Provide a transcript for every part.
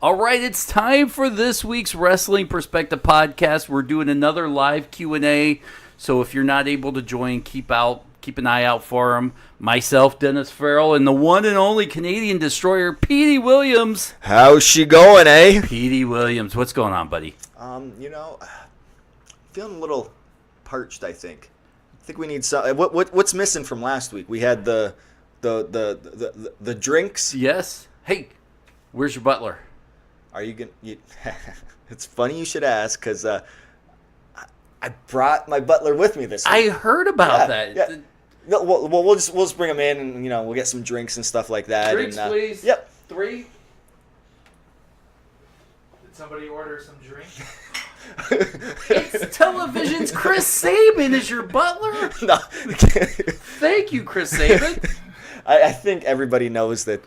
All right, it's time for this week's Wrestling Perspective podcast. We're doing another live Q&A, so if you're not able to join, keep an eye out for them. Myself, Dennis Farrell, and the one and only Canadian Destroyer, Petey Williams. How's she going, eh? Petey Williams, what's going on, buddy? Feeling a little parched, I think. I think we need some. What's missing from last week? We had the drinks. Yes. Hey, where's your butler? Are you gonna? It's funny you should ask because I brought my butler with me this week. I heard about that. Yeah. No, we'll just bring him in and we'll get some drinks and stuff like that. Drinks, please. Yep. 3. Did somebody order some drink? It's television's Chris Sabin is your butler. No. Thank you, Chris Sabin. I think everybody knows that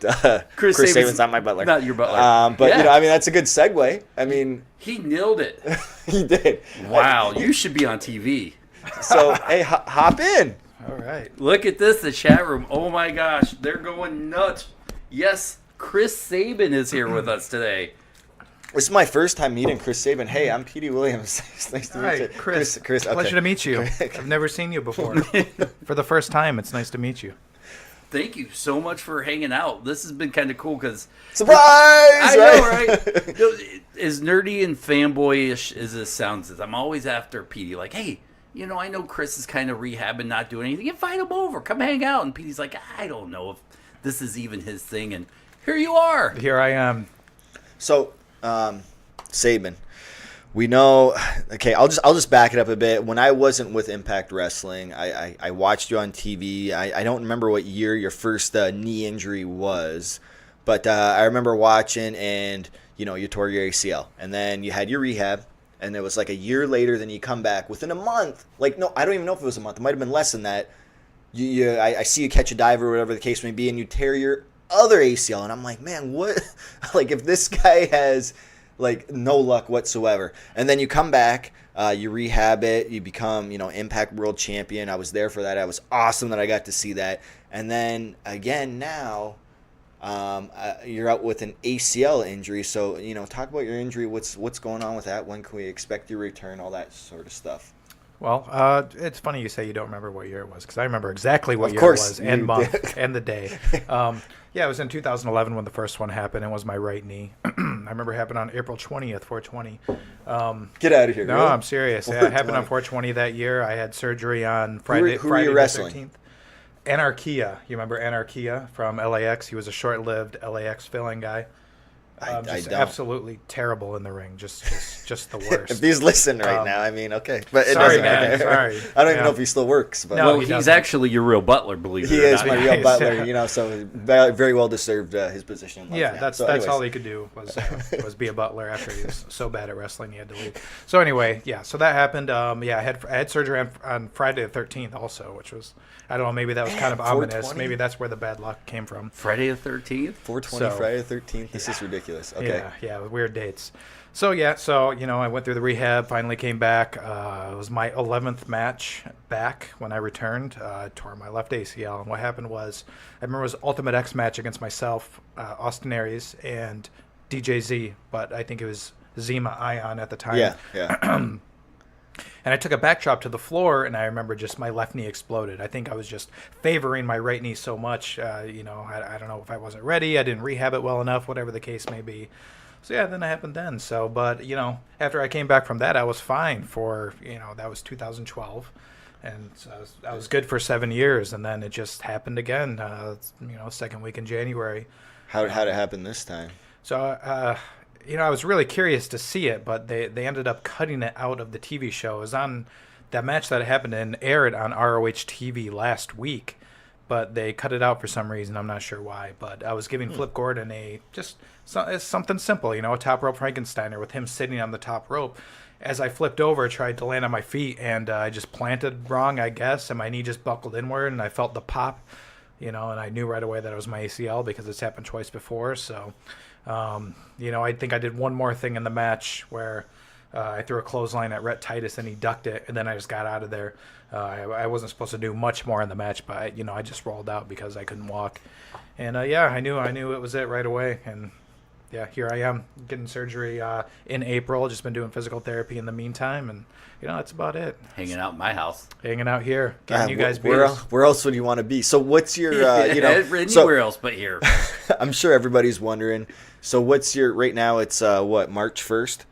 Chris Sabin's not my butler. Not your butler. But yeah. that's a good segue. I mean, he nailed it. He did. Wow, you should be on TV. So hey, hop in. All right. Look at this, the chat room. Oh my gosh, they're going nuts. Yes, Chris Sabin is here with us today. This is my first time meeting Chris Sabin. Hey, I'm Petey Williams. It's nice to meet you. Chris. Okay. Pleasure to meet you. I've never seen you before. For the first time, it's nice to meet you. Thank you so much for hanging out. This has been kind of cool because... Surprise! I know, right? As nerdy and fanboyish as this sounds, I'm always after Petey. Like, hey, I know Chris is kind of rehabbing, not doing anything. Invite him over. Come hang out. And Petey's like, I don't know if this is even his thing. And here you are. Here I am. So, Sabin, we know. Okay, I'll just back it up a bit. When I wasn't with Impact Wrestling, I watched you on TV. I don't remember what year your first knee injury was, but I remember watching, and you tore your ACL, and then you had your rehab, and it was like a year later. Then you come back within a month. Like, no, I don't even know if it was a month. It might have been less than that. I see you catch a dive or whatever the case may be, and you tear your other ACL, and I'm like, man, what? Like, if this guy has no luck whatsoever, and then you come back, you rehab it, you become Impact World Champion. I was there for that. It was awesome that I got to see that. And then again now, you're out with an ACL injury. So talk about your injury. What's going on with that? When can we expect your return? All that sort of stuff. Well, it's funny you say you don't remember what year it was, because I remember exactly what year it was and month and the day. Yeah, it was in 2011 when the first one happened. It was my right knee. I remember it happened on April 20th, 420. Get out of here. No, really? I'm serious. Yeah, it happened on 420 that year. I had surgery on Friday, who were you wrestling? the 13th. Anarchia. You remember Anarchia from LAX? He was a short-lived LAX filling guy. I don't. Absolutely terrible in the ring. Just the worst. If he's listening right now, I mean, okay. But it sorry, doesn't man. matter. Sorry. I don't even know if he still works. But No, Well, he he's doesn't. actually your real butler, believe it he or is not. my real butler, so very well deserved his position in life. Yeah, that's all he could do was be a butler after he was so bad at wrestling he had to leave. So anyway, yeah, so that happened. I had surgery on Friday the 13th also, which was, I don't know, maybe that was kind of ominous. 420? Maybe that's where the bad luck came from. Friday the 13th? 420 Friday the 13th. This is ridiculous. Okay. Yeah, weird dates. So I went through the rehab, finally came back. It was my 11th match back when I returned. Tore my left ACL, and what happened was, I remember it was Ultimate X match against myself, Austin Aries, and DJZ, but I think it was Zima Ion at the time. Yeah. And I took a backdrop to the floor, and I remember just my left knee exploded. I think I was just favoring my right knee so much. I don't know if I wasn't ready. I didn't rehab it well enough, whatever the case may be. So, yeah, then it happened then. So, but, after I came back from that, I was fine for, that was 2012. And so I was good for 7 years, and then it just happened again, second week in January. How did it happen this time? So, I was really curious to see it, but they ended up cutting it out of the TV show. It was on that match that happened and aired on ROH TV last week, but they cut it out for some reason. I'm not sure why, but I was giving Flip Gordon it's something simple, a top rope Frankensteiner with him sitting on the top rope. As I flipped over, tried to land on my feet, and I just planted wrong, I guess, and my knee just buckled inward, and I felt the pop, and I knew right away that it was my ACL because it's happened twice before. So, I think I did one more thing in the match where I threw a clothesline at Rhett Titus, and he ducked it, and then I just got out of there. I wasn't supposed to do much more in the match, but I just rolled out because I couldn't walk. And I knew it was it right away, and Yeah, here I am getting surgery in April. Just been doing physical therapy in the meantime, and that's about it. Hanging out in my house. Hanging out here, getting you guys where beers. where else would you want to be? So what's your anywhere else but here. I'm sure everybody's wondering. So what's your right now? It's March 1st.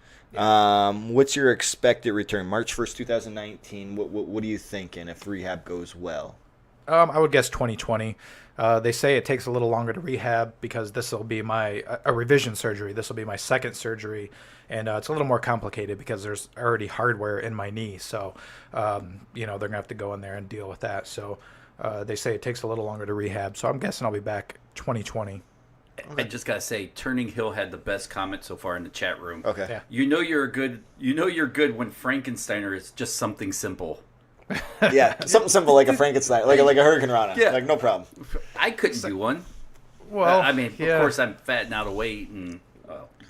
What's your expected return? March 1st, 2019. What are you thinking if rehab goes well? I would guess 2020. They say it takes a little longer to rehab because this will be a revision surgery. This will be my second surgery, and it's a little more complicated because there's already hardware in my knee. So, they're gonna have to go in there and deal with that. So, they say it takes a little longer to rehab. So I'm guessing I'll be back 2020. I just gotta say, Turning Hill had the best comment so far in the chat room. Okay. Yeah. You're good when Frankensteiner is just something simple. Yeah, something simple like a Frankenstein, like a Hurricane Rana. Yeah. Like no problem. I couldn't do one. Well, I mean, of course, I'm fat and out of weight, and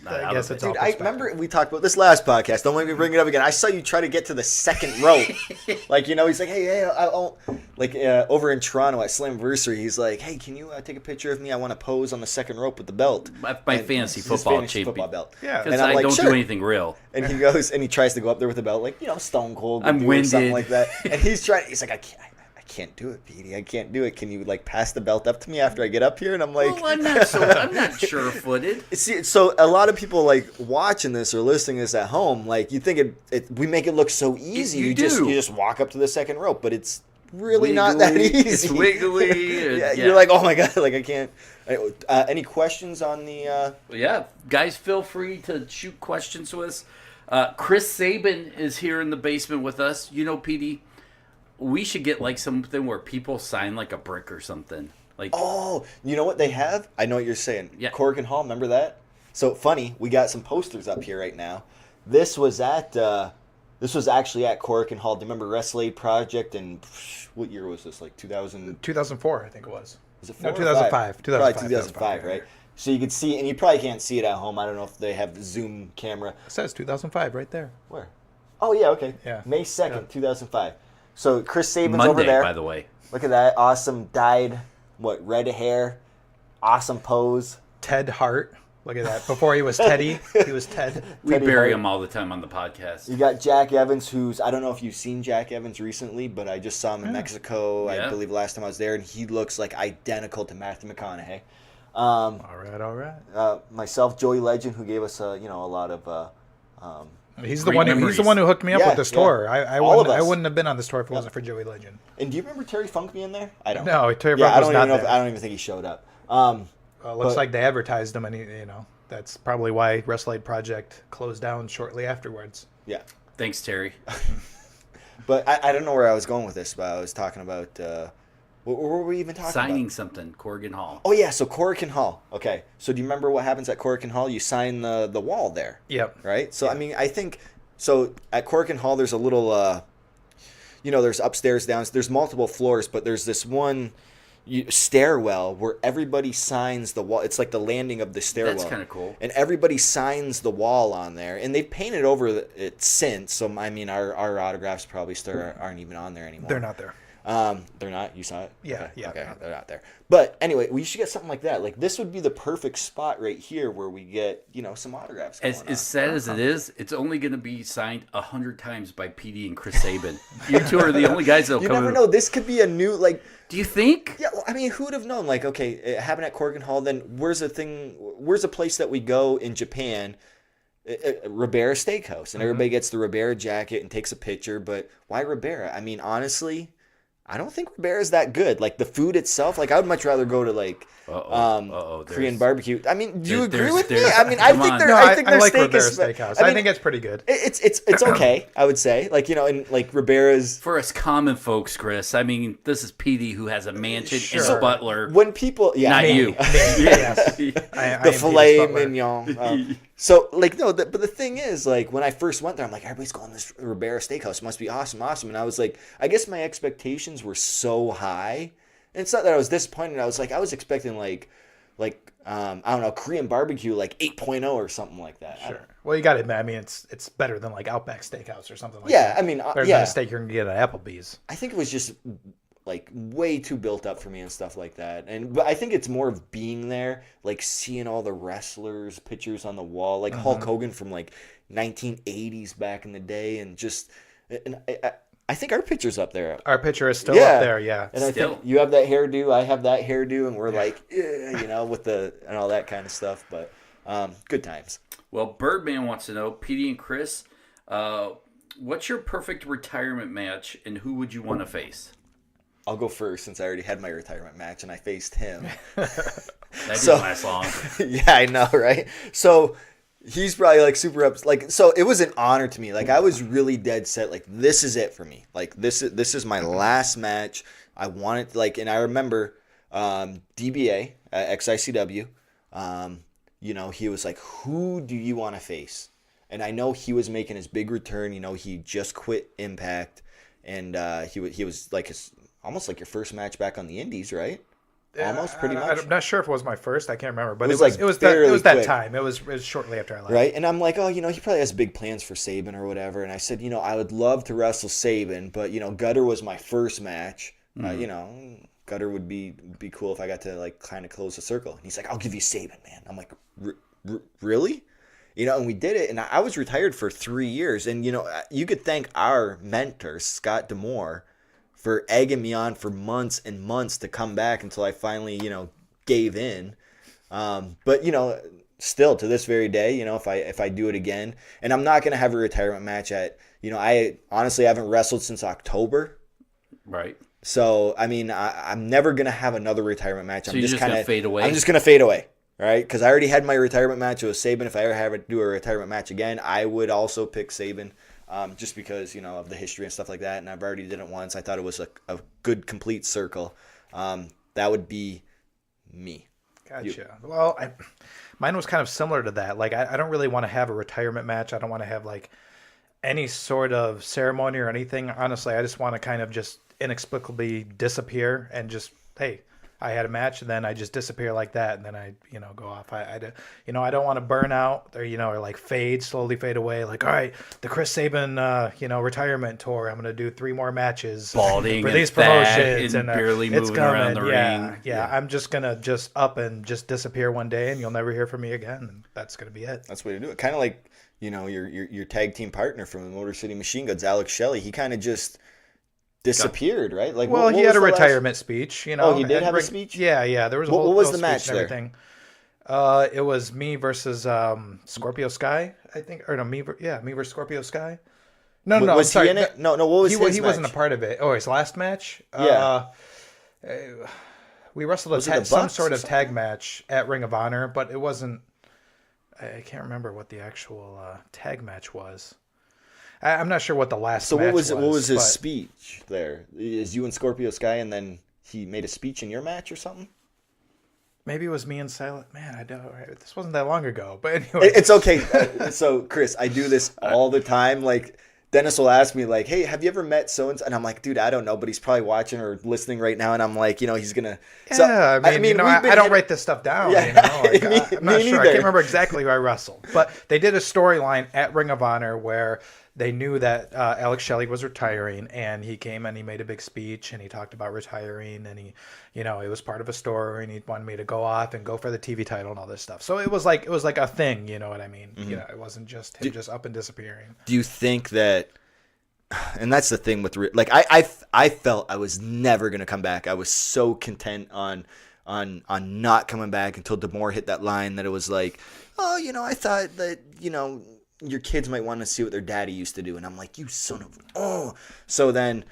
I guess it's all Dude, I remember we talked about this last podcast. Don't make me bring it up again. I saw you try to get to the second row. He's like, hey, I'll over in Toronto at Slamversary, he's like, hey, can you take a picture of me? I want to pose on the second rope with the belt. My fantasy His football fantasy champion. football belt. Yeah. Because And I'm I like, don't sure. do anything real. And he goes and he tries to go up there with the belt, like, Stone Cold. I'm would do or winded. something like that. And he's like, I can't do it, Petey. I can't do it. Can you pass the belt up to me after I get up here? And I'm like, Well, I'm not sure-footed. See, so a lot of people watching this or listening to this at home, you think we make it look so easy. You you just walk up to the second rope, but it's really not that easy. It's wiggly. Yeah, you're like, oh my god, I can't. Any questions on the? Yeah, guys, feel free to shoot questions to us. Chris Sabin is here in the basement with us. Petey, we should get something where people sign a brick or something. Oh, you know what they have? I know what you're saying. Yeah. Corrigan Hall, remember that? So funny, we got some posters up here right now. This was actually at Corrigan Hall. Do you remember Wrestlade Project? And what year was this? 2000? 2004, I think it was. Was it No, 4 or 2005. 2005, right? So you could see, and you probably can't see it at home. I don't know if they have the Zoom camera. It says 2005 right there. Where? Oh, yeah, okay. Yeah. May 2nd, Yeah. 2005. So Chris Sabin's Monday, over there. by the way. Look at that. Awesome dyed, red hair. Awesome pose. Ted Hart. Look at that. Before he was Teddy, he was Ted. We Teddy bury Hart. him all the time on the podcast. You got Jack Evans, I don't know if you've seen Jack Evans recently, but I just saw him in Mexico, Yeah. I believe last time I was there, and he looks identical to Matthew McConaughey. All right. Myself, Joey Legend, who gave us a lot of He's the Great one memories. who hooked me up Yeah, with this yeah. tour. I All of wouldn't, I us. wouldn't have been on this tour if it wasn't for Joey Legend. And do you remember Terry Funk being there? I don't. No, Terry Yeah, Funk I was don't not even know. there. I don't even think he showed up. Looks but- like they advertised him, and that's probably why Wrestlade Project closed down shortly afterwards. Yeah, Thanks, Terry. but I don't know where I was going with this. But I was talking about what were we even talking Signing about? something, Corrigan Hall. Oh yeah, so Corrigan Hall. Okay, so do you remember what happens at Corrigan Hall? You sign the wall there. Yep. Right? So, I mean, I think, so at Corrigan Hall, there's a little, there's upstairs, downstairs, there's multiple floors, but there's this one stairwell where everybody signs the wall. It's like the landing of the stairwell. That's kind of cool. And everybody signs the wall on there. And they've painted over it since, so, I mean, our autographs probably still aren't even on there anymore. They're not there. They're not? You saw it? Yeah, Okay. yeah. Okay, they're not there. But anyway, we should get something like that. This would be the perfect spot right here where we get, some autographs going As sad as it is, it's only going to be signed 100 times by Petey and Chris Sabin. You two are the only guys that'll You come never in. know. This could be a new, Do you think? yeah, well, I mean, who would have known? Okay, it happened at Corrigan Hall. Then where's a place that we go in Japan? Ribera Steakhouse. And everybody gets the Ribera jacket and takes a picture. But why Ribera? I mean, honestly, I don't think Ribera is that good. The food itself, I would much rather go to Korean barbecue. I mean, do you agree with me? I mean, I come think on. their No, I think their like steak Rivera is. Steakhouse. I I mean, think it's pretty good. it's okay. I would say, and Ribera's. For us common folks, Chris, I mean, this is Petey who has a mansion and Sure. a butler. When people, yeah, Not me. you. Yes. The filet mignon. So, no, but the thing is, when I first went there, I'm like, everybody's going to this Ribera Steakhouse. It must be awesome. And I was like, I guess my expectations were so high. And it's not that I was disappointed. I was expecting I don't know, Korean barbecue 8.0 or something like that. Sure. Well, you got to admit, I mean, it's better than Outback Steakhouse or something like Yeah, that. I mean, Better than yeah. a steak you're going to get at Applebee's. I think it was just like way too built up for me and stuff like that. But I think it's more of being there, like seeing all the wrestlers, pictures on the wall, like Hulk Hogan from like 1980s back in the day, and just and I think our picture's up there. Our picture is still up there, yeah. And I think you have that hairdo, I have that hairdo, and we're like, you know, with and all that kind of stuff. But good times. Well, Birdman wants to know, Petey and Chris, what's your perfect retirement match, and who would you want to face? I'll go first since I already had my retirement match and I faced him. That didn't last long. Yeah, I know, right? So he's probably like super up. Like, so it was an honor to me. Like, I was really dead set. Like, this is it for me. Like, this is my last match. I wanted, like, and I remember DBA at XICW. You know, he was like, "Who do you want to face?" And I know he was making his big return. You know, he just quit Impact, and he was like almost like your first match back on the Indies, right? Almost, pretty much. I'm not sure if it was my first. I can't remember, but it was that time. It was shortly after I left. Right, and I'm like, oh, you know, he probably has big plans for Sabin or whatever. And I said, you know, I would love to wrestle Sabin, but you know, Gutter was my first match. You know, Gutter would be cool if I got to like kind of close the circle. And he's like, I'll give you Sabin, man. I'm like, really? You know, and we did it. And I was retired for 3 years. And you know, you could thank our mentor Scott Demore for egging me on for months and months to come back until I finally, you know, gave in. But, you know, still to this very day, you know, if I do it again, and I'm not going to have a retirement match at, you know, I honestly haven't wrestled since October. Right. So, I mean, I'm never going to have another retirement match. So you're just going to fade away? I'm just going to fade away. Right? Because I already had my retirement match with Sabin. If I ever have to do a retirement match again, I would also pick Sabin. Just because, you know, of the history and stuff like that, and I've already did it once. I thought it was a good, complete circle. That would be me. Gotcha. Well, mine was kind of similar to that. Like, I don't really want to have a retirement match. I don't want to have, like, any sort of ceremony or anything. Honestly, I just want to kind of just inexplicably disappear and just, hey, I had a match, and then I just disappear like that, and then I, you know, go off. I don't want to burn out or, you know, or like slowly fade away. Like, all right, the Chris Sabin, you know, retirement tour. I'm going to do 3 more matches balding for these promotions and barely moving around the ring. Yeah, I'm just going to just up and just disappear one day, and you'll never hear from me again. And that's going to be it. That's the way to do it. Kind of like, you know, your tag team partner from the Motor City Machine Guns, Alex Shelley. He kind of just disappeared, right? Like, well, he had a retirement speech. You know, he did have a speech. Yeah. There was a what whole was the speech match and there? Everything. It was me versus Scorpio Sky, I think, or no, me versus Scorpio Sky. No, was he in it? No. What was his match? He wasn't a part of it. Oh, his last match. Yeah. We wrestled some sort of tag match at Ring of Honor, but it wasn't. I can't remember what the actual tag match was. I'm not sure what the last. So match what was his speech there? Is you and Scorpio Sky, and then he made a speech in your match or something? Maybe it was me and Silent. Man, I don't. This wasn't that long ago, but anyway, it's okay. So Chris, I do this all the time. Like, Dennis will ask me, like, "Hey, have you ever met so and so?" And I'm like, "Dude, I don't know," but he's probably watching or listening right now. And I'm like, you know, he's gonna. Yeah, so, I mean, you know, I don't write this stuff down. Yeah, you know? Like, I'm not sure. I can't remember exactly who I wrestled, but they did a storyline at Ring of Honor where they knew that Alex Shelley was retiring, and he came and he made a big speech, and he talked about retiring, and he, you know, it was part of a story, and he wanted me to go off and go for the TV title and all this stuff. So it was like a thing, you know what I mean? Mm-hmm. You know, it wasn't just him just up and disappearing. Do you think that? And that's the thing with like I felt I was never gonna come back. I was so content on not coming back until Demore hit that line that it was like, oh, you know, I thought that, you know, your kids might want to see what their daddy used to do. And I'm like, you son of... Oh. So then,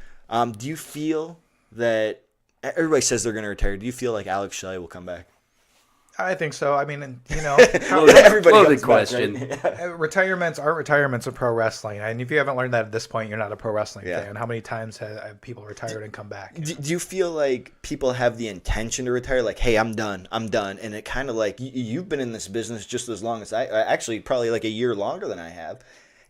do you feel that... Everybody says they're going to retire. Do you feel like Alex Shelley will come back? I think so. I mean, you know... Everybody loaded question. Back, right? Retirements aren't retirements of pro wrestling. And if you haven't learned that at this point, you're not a pro wrestling fan. How many times have people retired and come back? Do you feel like people have the intention to retire? Like, hey, I'm done. And it kind of like, you've been in this business just as long as actually probably like a year longer than I have.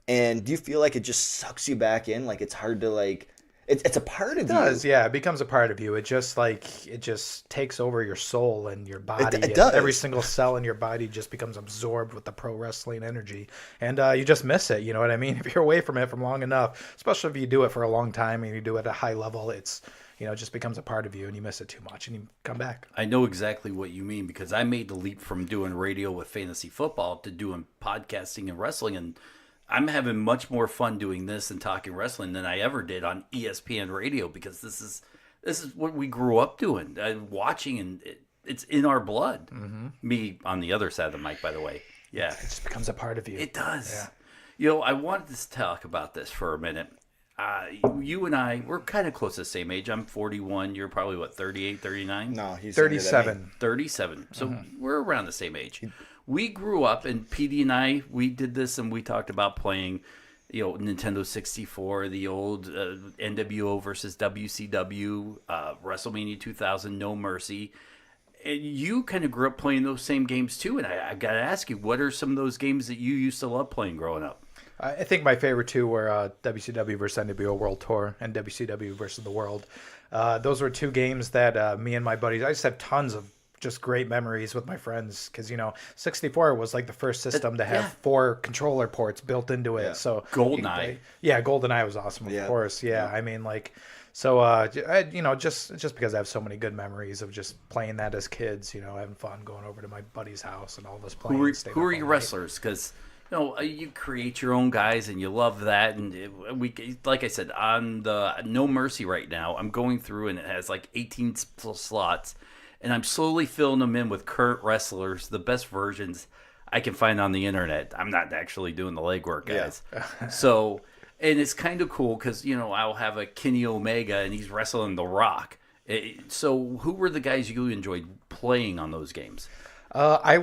And do you feel like it just sucks you back in? Like, it's hard to like... It's a part of you. It does, yeah. It becomes a part of you. It just takes over your soul and your body. It does. Every single cell in your body just becomes absorbed with the pro wrestling energy, and you just miss it. You know what I mean? If you're away from it for long enough, especially if you do it for a long time and you do it at a high level, it's it just becomes a part of you, and you miss it too much, and you come back. I know exactly what you mean because I made the leap from doing radio with fantasy football to doing podcasting and wrestling, and I'm having much more fun doing this and talking wrestling than I ever did on ESPN radio because this is what we grew up doing, watching, and it's in our blood. Mm-hmm. Me on the other side of the mic, by the way. Yeah, It just becomes a part of you. it does. Yeah. I wanted to talk about this for a minute. You and I, we're kind of close to the same age. I'm 41. You're probably, 38, 39? No, he's 37. 37. So we're around the same age. We grew up, and Petey and I, we did this, and we talked about playing, Nintendo 64, the old NWO versus WCW, WrestleMania 2000, No Mercy. And you kind of grew up playing those same games too, and I got to ask you, what are some of those games that you used to love playing growing up? I think my favorite two were WCW versus NWO World Tour and WCW versus the World. Those were two games that me and my buddies, I just have tons of just great memories with my friends because, 64 was like the first system to have 4 controller ports built into it. So GoldenEye. Yeah, GoldenEye was awesome, of course. Yeah, I mean, so, just because I have so many good memories of just playing that as kids, having fun, going over to my buddy's house and all this playing. Who are your wrestlers? Because you create your own guys and you love that. And we, like I said, on the No Mercy right now, I'm going through and it has like 18 slots, and I'm slowly filling them in with current wrestlers, the best versions I can find on the internet. I'm not actually doing the legwork, guys. Yeah. So. And it's kind of cool because, I'll have a Kenny Omega and he's wrestling The Rock. So who were the guys you enjoyed playing on those games? I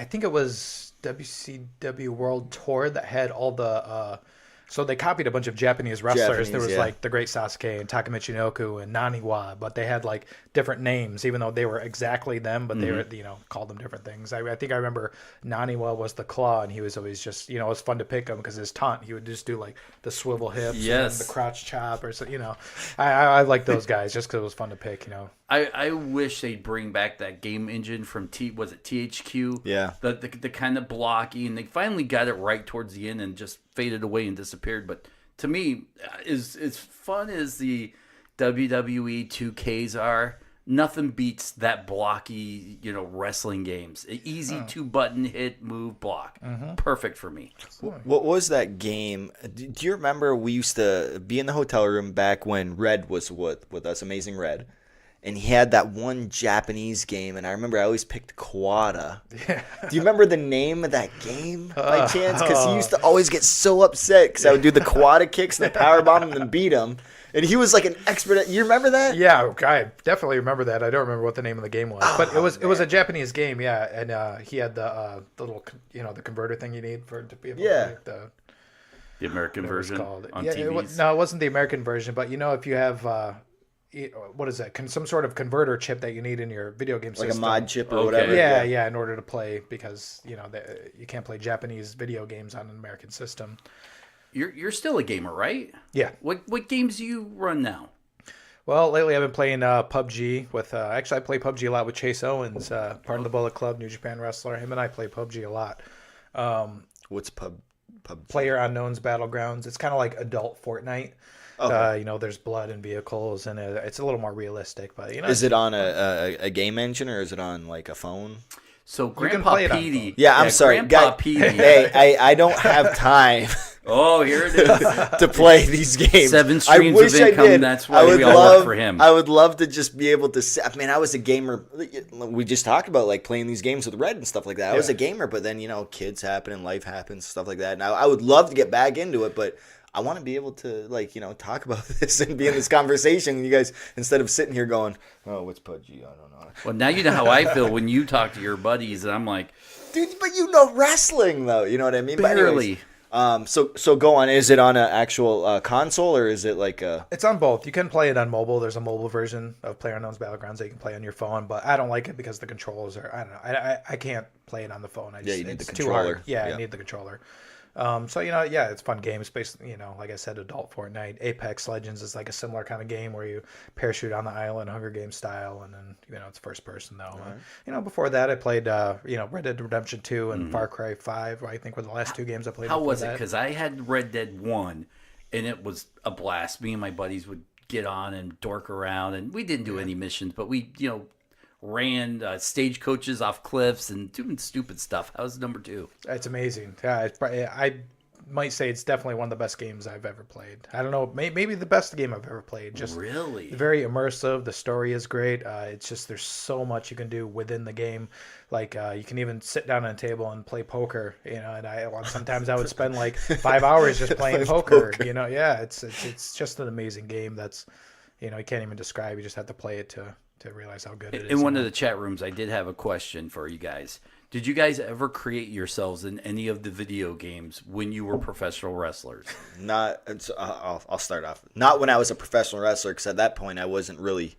think it was WCW World Tour that had all the... So they copied a bunch of Japanese wrestlers. There was like the Great Sasuke and Takamichi Inoku and Naniwa, but they had like different names, even though they were exactly them, but they were, called them different things. I think I remember Naniwa was the claw, and he was always just, it was fun to pick him because his taunt, he would just do like the swivel hips and the crouch chop or so, I like those guys just because it was fun to pick, I wish they'd bring back that game engine from was it THQ? Yeah. The kind of blocky, and they finally got it right towards the end and just faded away and disappeared. But to me, as fun as the WWE 2Ks are, nothing beats that blocky, wrestling games. Easy 2-button hit, move, block. Perfect for me. What was that game? Do you remember we used to be in the hotel room back when Red was with us, Amazing Red? And he had that one Japanese game, and I remember I always picked Kawada. Yeah. Do you remember the name of that game by chance? Because he used to always get so upset because I would do the Kawada kicks and the power bomb and then beat him. And he was like an expert. You remember that? Yeah, I definitely remember that. I don't remember what the name of the game was, but it was a Japanese game. Yeah, and he had the little the converter thing you need to be able to make the American version on TVs. No, it wasn't the American version, but if you have. What is that? Some sort of converter chip that you need in your video game system. Like a mod chip or whatever. Yeah, in order to play, because you can't play Japanese video games on an American system. You're still a gamer, right? Yeah. What games do you run now? Well, lately I've been playing PUBG with. Actually, I play PUBG a lot with Chase Owens, part of the Bullet Club, New Japan wrestler. Him and I play PUBG a lot. What's PUBG? Player Unknown's Battlegrounds. It's kind of like adult Fortnite. Okay. There's blood and vehicles, and it's a little more realistic. But is it on a game engine or is it on like a phone? So Grandpa Petey. Yeah, I'm sorry, Grandpa Petey. Hey, I don't have time. Oh, here it is. To play these games. 7 streams of income. That's why we all work for him. I would love to just be able to. I mean, I was a gamer. We just talked about like playing these games with Red and stuff like that. I was a gamer, but then kids happen and life happens, stuff like that. And I would love to get back into it, but I want to be able to talk about this and be in this conversation. You guys, instead of sitting here going, "Oh, what's PUBG? I don't know." Well, now you know how I feel when you talk to your buddies, and I'm like, dude, but you know wrestling though. You know what I mean? Barely. So go on. Is it on an actual console or is it like a? It's on both. You can play it on mobile. There's a mobile version of PlayerUnknown's Battlegrounds that you can play on your phone, but I don't like it because the controls are. I don't know. I can't play it on the phone. You need the controller. Too hard. Yeah, I need the controller. So it's fun games. Basically, like I said, adult Fortnite. Apex Legends is like a similar kind of game where you parachute on the island, Hunger Games style, and then it's first person though. Right. Before that, I played Red Dead Redemption 2 and Far Cry 5. I think were the last 2 games I played. How was it? Because I had Red Dead 1, and it was a blast. Me and my buddies would get on and dork around, and we didn't do any missions, but we, ran stagecoaches off cliffs and doing stupid stuff. That was number 2. It's amazing. Yeah, I might say it's definitely one of the best games I've ever played. I don't know, maybe the best game I've ever played. Just really very immersive. The story is great. It's just there's so much you can do within the game. Like you can even sit down on a table and play poker. And sometimes I would spend like 5 hours just playing poker. Yeah, it's just an amazing game. That's you can't even describe. You just have to play it to realize how good it is. In one of the chat rooms, I did have a question for you guys. Did you guys ever create yourselves in any of the video games when you were professional wrestlers? Not. I'll start off. Not when I was a professional wrestler, because at that point I wasn't really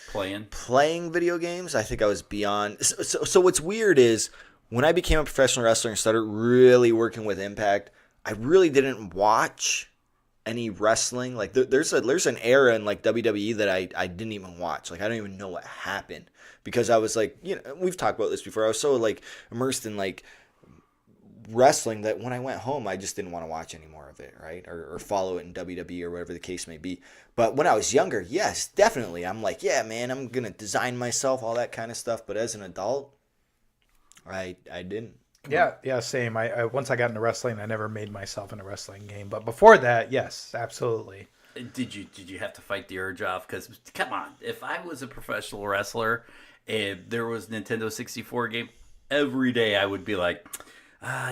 playing video games. I think I was beyond. So what's weird is when I became a professional wrestler and started really working with Impact, I really didn't watch any wrestling. Like there's an era in like WWE that I didn't even watch. Like I don't even know what happened. Because I was like, we've talked about this before. I was so like immersed in like wrestling that when I went home, I just didn't want to watch any more of it, right? Or follow it in WWE or whatever the case may be. But when I was younger, yes, definitely. I'm like, yeah, man, I'm going to design myself, all that kind of stuff. But as an adult, I didn't. Yeah, same. I once I got into wrestling, I never made myself in a wrestling game. But before that, yes, absolutely. Did you have to fight the urge off? Because come on, if I was a professional wrestler and there was Nintendo 64 game, every day I would be like,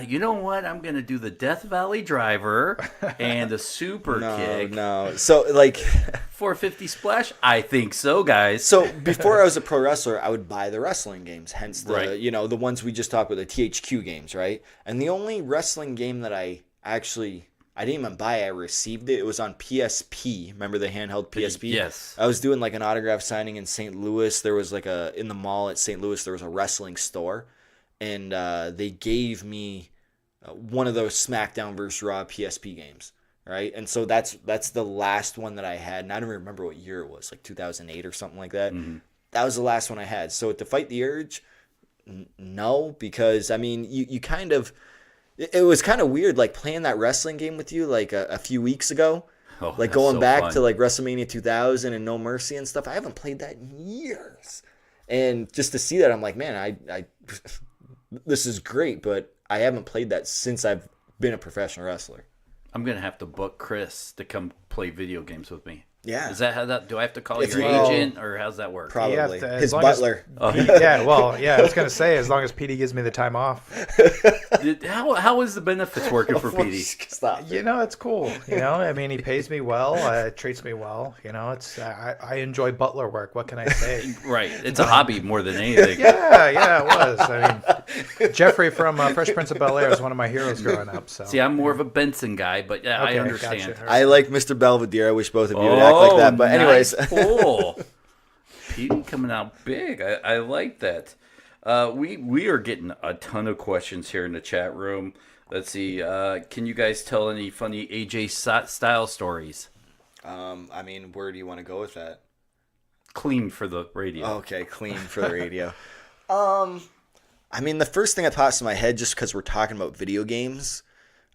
you know what? I'm going to do the Death Valley Driver and the Super Kick. No. So, like... 450 Splash? I think so, guys. So, before I was a pro wrestler, I would buy the wrestling games. Hence, the ones we just talked about, the THQ games, right? And the only wrestling game that I didn't even buy. I received it. It was on PSP. Remember the handheld PSP? Yes. I was doing like an autograph signing in St. Louis. There was like in the mall at St. Louis, there was a wrestling store. And they gave me one of those SmackDown vs. Raw PSP games. Right? And so that's the last one that I had. And I don't remember what year it was, like 2008 or something like that. Mm-hmm. That was the last one I had. So to fight the urge, no. Because, I mean, you kind of... It was kind of weird, like playing that wrestling game with you, like a few weeks ago, like going back to like WrestleMania 2000 and No Mercy and stuff. I haven't played that in years, and just to see that, I'm like, man, I this is great, but I haven't played that since I've been a professional wrestler. I'm gonna have to book Chris to come play video games with me. Yeah. Is that how that? Do I have to call your agent, or how's that work? Probably his butler. I was gonna say as long as Petey gives me the time off. How is the benefits working for Petey? Stop. It's cool. I mean, he pays me well, treats me well. It's I enjoy butler work. What can I say? Right, it's a hobby more than anything. Yeah, it was. I mean, Jeffrey from Fresh Prince of Bel-Air is one of my heroes growing up. So see, I'm more of a Benson guy, but I understand. Gotcha. I like Mr. Belvedere. I wish both of you would act like that. But anyways, cool. Petey coming out big. I like that. We are getting a ton of questions here in the chat room. Let's see. Can you guys tell any funny AJ style stories? I mean, where do you want to go with that? Clean for the radio. Okay, clean for the radio. I mean, the first thing that pops in my head, just because we're talking about video games,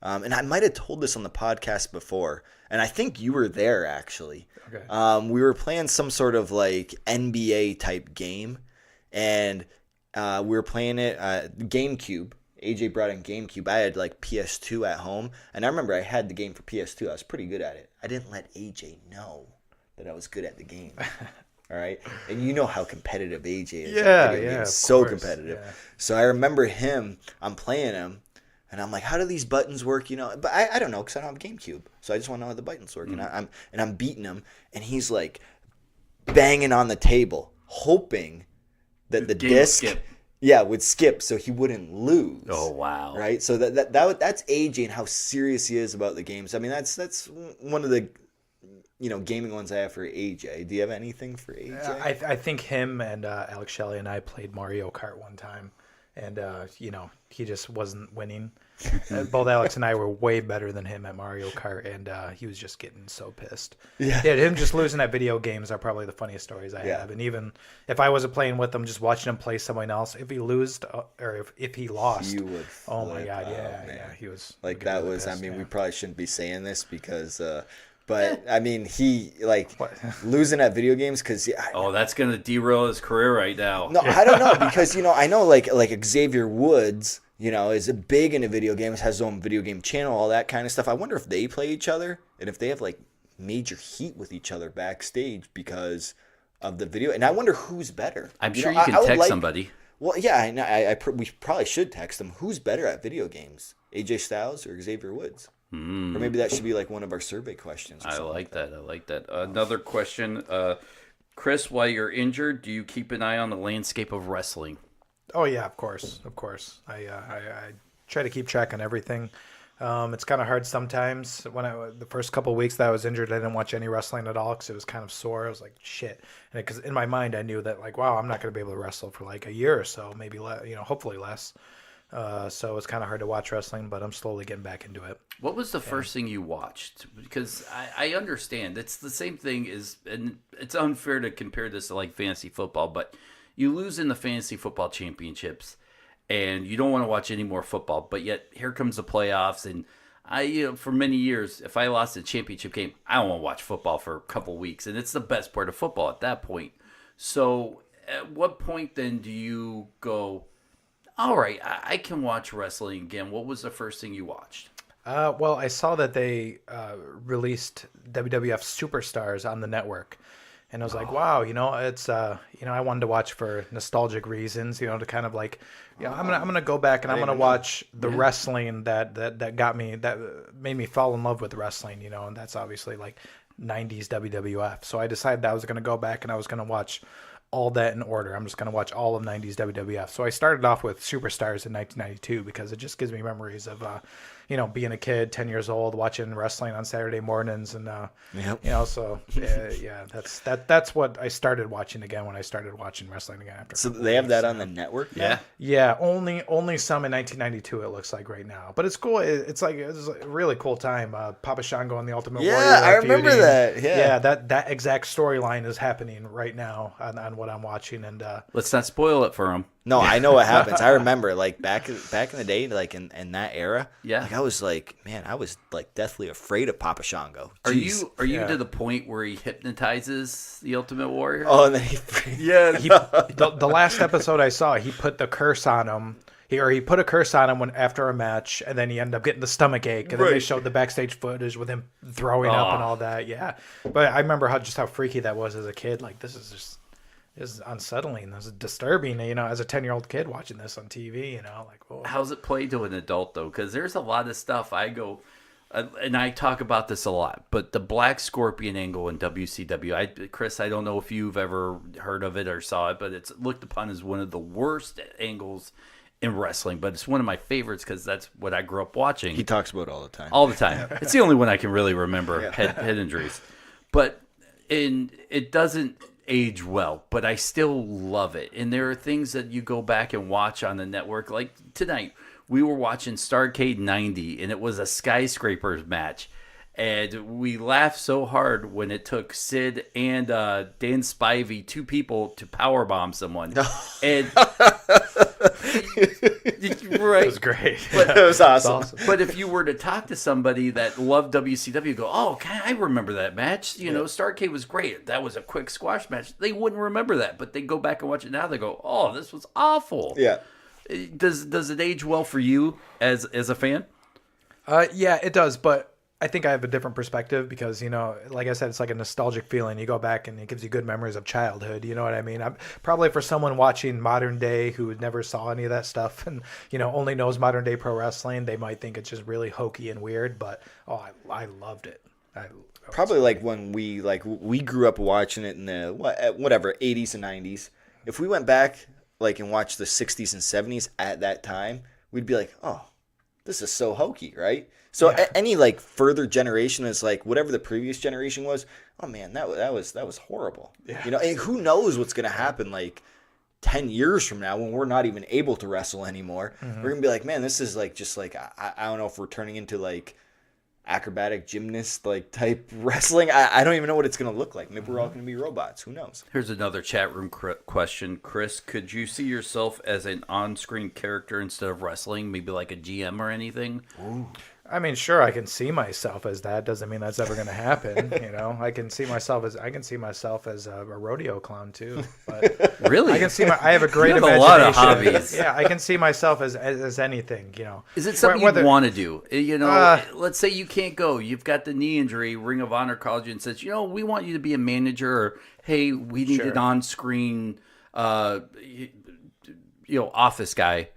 and I might have told this on the podcast before, and I think you were there actually. Okay. We were playing some sort of like NBA type game, and we were playing it GameCube. AJ brought in GameCube. I had like PS2 at home, and I remember I had the game for PS2. I was pretty good at it. I didn't let AJ know that I was good at the game. All right, and you know how competitive AJ is. Yeah, so competitive. Yeah. So I remember I'm playing him, and I'm like, how do these buttons work? But I don't know because I don't have GameCube, so I just want to know how the buttons work. And I'm beating him, and he's like banging on the table, hoping that the disc, would skip so he wouldn't lose. Oh wow! Right, so that's AJ and how serious he is about the games. I mean, that's one of the gaming ones I have for AJ. Do you have anything for AJ? I think him and Alex Shelley and I played Mario Kart one time, and he just wasn't winning. Both Alex and I were way better than him at Mario Kart, and he was just getting so pissed. Yeah, him just losing at video games are probably the funniest stories I have. And even if I wasn't playing with him, just watching him play someone else, if he lost, or if he lost, you would. Oh my god, yeah, he was like that was. I mean, we probably shouldn't be saying this because. But I mean, he losing at video games because that's gonna derail his career right now. No, I don't know because I know like Xavier Woods, is big into video games, has his own video game channel, all that kind of stuff. I wonder if they play each other and if they have like major heat with each other backstage because of the video. And I wonder who's better. I'm sure you can text somebody. Well, yeah, we probably should text them. Who's better at video games, AJ Styles or Xavier Woods? Or maybe that should be like one of our survey questions. I like that. Another question, Chris, while you're injured, do you keep an eye on the landscape of wrestling? Oh yeah, of course. I try to keep track on everything. It's kind of hard sometimes. The first couple of weeks that I was injured, I didn't watch any wrestling at all because it was kind of sore. I was like, shit, because in my mind I knew that like, wow, I'm not going to be able to wrestle for like a year or so, maybe hopefully less. So it's kind of hard to watch wrestling, but I'm slowly getting back into it. What was the first thing you watched? Because I understand it's the same thing and it's unfair to compare this to like fantasy football, but you lose in the fantasy football championships and you don't want to watch any more football, but yet here comes the playoffs. And for many years, if I lost a championship game, I don't want to watch football for a couple weeks. And it's the best part of football at that point. So at what point then do you go, all right, I can watch wrestling again? What was the first thing you watched? Well, I saw that they released WWF Superstars on the network. And I was like, wow, it's, I wanted to watch for nostalgic reasons, to kind of like, I'm gonna go back and I'm gonna watch the wrestling that got me, that made me fall in love with wrestling, and that's obviously like 90s WWF. So I decided that I was gonna go back and I was gonna watch all that in order. I'm just gonna watch all of 90s WWF. So I started off with Superstars in 1992 because it just gives me memories of, being a kid, 10 years old, watching wrestling on Saturday mornings, and that's what I started watching again when I started watching wrestling again after. So they have that on the network? Yeah, only some in 1992 it looks like right now, but it's cool. It's a really cool time. Papa Shango and the Ultimate Warrior. Yeah, I remember that. Yeah, that exact storyline is happening right now on what I'm watching, and let's not spoil it for him. No, I know what happens. I remember, like, back in the day, like, in that era, like, I was like, man, I was, like, deathly afraid of Papa Shango. Jeez. Are you to the point where he hypnotizes the Ultimate Warrior? Oh, and then the last episode I saw, he put the curse on him. He put a curse on him after a match, and then he ended up getting the stomach ache, and then they showed the backstage footage with him throwing up and all that, yeah. But I remember how freaky that was as a kid. Like, this is unsettling. This is disturbing, as a 10-year-old kid watching this on TV, like, whoa. How's it played to an adult, though? Because there's a lot of stuff I go, and I talk about this a lot, but the Black Scorpion angle in WCW, Chris, I don't know if you've ever heard of it or saw it, but it's looked upon as one of the worst angles in wrestling, but it's one of my favorites because that's what I grew up watching. He talks about it all the time. All the time. It's the only one I can really remember, head injuries. But it doesn't age well, but I still love it. And there are things that you go back and watch on the network. Like tonight, we were watching Starrcade 90, and it was a skyscrapers match. And we laughed so hard when it took Sid and Dan Spivey, two people, to powerbomb someone. And right, it was great. But, it was awesome. But if you were to talk to somebody that loved WCW, go, oh, I remember that match. Starrcade was great. That was a quick squash match. They wouldn't remember that, but they go back and watch it now. They go, oh, this was awful. Yeah. Does it age well for you as a fan? Yeah, it does, but I think I have a different perspective because, like I said, it's like a nostalgic feeling. You go back and it gives you good memories of childhood. You know what I mean? I'm probably for someone watching modern day who never saw any of that stuff and, only knows modern day pro wrestling, they might think it's just really hokey and weird, but I loved it. Probably like when we grew up watching it in the whatever 80s and 90s. If we went back and watched the 60s and 70s at that time, we'd be like, oh, this is so hokey, right? So any further generation is whatever the previous generation was. Oh man, that was horrible. Yeah. And who knows what's gonna happen 10 years from now when we're not even able to wrestle anymore. Mm-hmm. We're gonna be like, man, this is I don't know if we're turning into acrobatic gymnast type wrestling. I don't even know what it's gonna look like. Maybe we're all gonna be robots. Who knows? Here's another chat room question, Chris. Could you see yourself as an on-screen character instead of wrestling? Maybe like a GM or anything? Ooh. I mean, sure, I can see myself as that. Doesn't mean that's ever going to happen. I can see myself as a rodeo clown too. But Really? I can see I have a great You have a imagination. lot of hobbies. Yeah, I can see myself as anything. Is it something Whether- you want to do? Let's say you can't go. You've got the knee injury. Ring of Honor calls you and says, we want you to be a manager. Or, hey, we need an on-screen, office guy.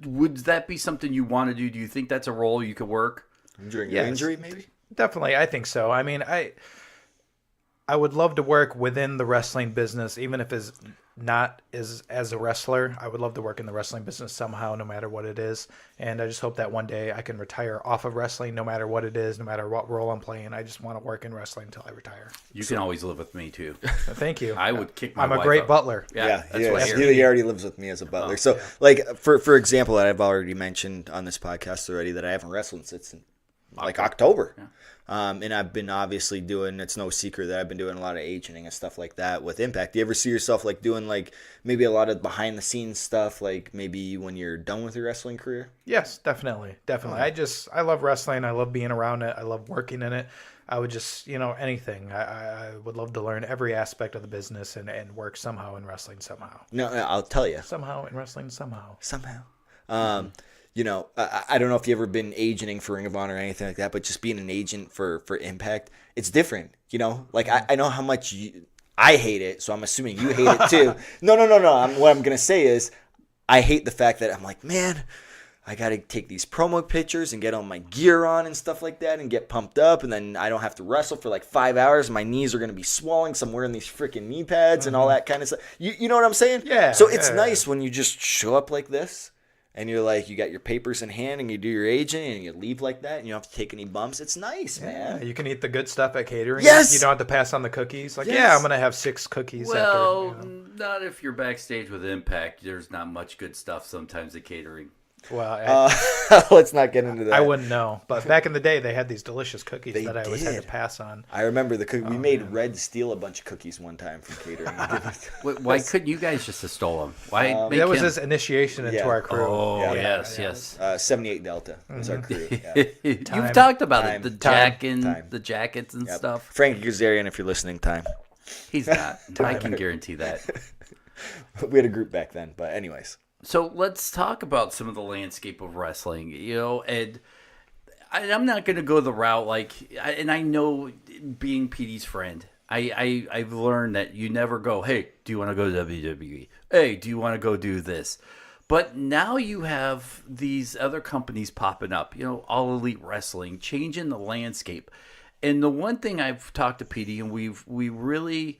Would that be something you want to do? Do you think that's a role you could work? During your injury, maybe? Definitely, I think so. I mean, I would love to work within the wrestling business, even if it's not as a wrestler. I would love to work in the wrestling business somehow, no matter what it is. And I just hope that one day I can retire off of wrestling, no matter what it is, no matter what role I'm playing. I just want to work in wrestling until I retire. You can always live with me too. Thank you. I would kick my I'm a wife great out. butler. Yeah, that's what I hear. He already lives with me as a butler. So, for example, I've already mentioned on this podcast already that I haven't wrestled since October. Yeah. And I've been obviously doing, it's no secret that I've been doing a lot of agenting and stuff like that with Impact. Do you ever see yourself doing maybe a lot of behind the scenes stuff, maybe when you're done with your wrestling career? Yes, definitely. I love wrestling. I love being around it. I love working in it. I would just, anything. I would love to learn every aspect of the business and work somehow in wrestling somehow. No, I'll tell you. Somehow in wrestling somehow. I don't know if you've ever been agenting for Ring of Honor or anything like that, but just being an agent for Impact, it's different. I know how much I hate it, so I'm assuming you hate it too. No. What I'm going to say is I hate the fact that I'm like, man, I got to take these promo pictures and get all my gear on and stuff like that and get pumped up, and then I don't have to wrestle for 5 hours. My knees are going to be swelling, so I'm wearing these freaking knee pads and all that kind of stuff. You know what I'm saying? Yeah. So it's nice when you just show up like this. And you're you got your papers in hand and you do your agent and you leave like that and you don't have to take any bumps. It's nice, man. Yeah, you can eat the good stuff at catering. Yes! You don't have to pass on the cookies. I'm going to have 6 cookies Well, after. not if you're backstage with Impact. There's not much good stuff sometimes at catering. Well, let's not get into that. I wouldn't know. But back in the day, they had these delicious cookies They that I always had to did. pass on. I remember the cookie. We made Red steal a bunch of cookies one time from catering. Why couldn't you guys just have stolen them? Why make That was him... his initiation into Yeah. our crew. Oh, Yeah. yes. 78 Delta was our crew. Yeah. You've talked about Time. it, the Time. the jackets and Yep. stuff. Frankie Kazarian, if you're listening, time. He's not. I can guarantee that. We had a group back then, but anyways. So let's talk about some of the landscape of wrestling, and I'm not going to go the route and I know being Petey's friend, I've learned that you never go, hey, do you want to go to WWE? Hey, do you want to go do this? But now you have these other companies popping up, All Elite Wrestling, changing the landscape. And the one thing I've talked to Petey, and we really,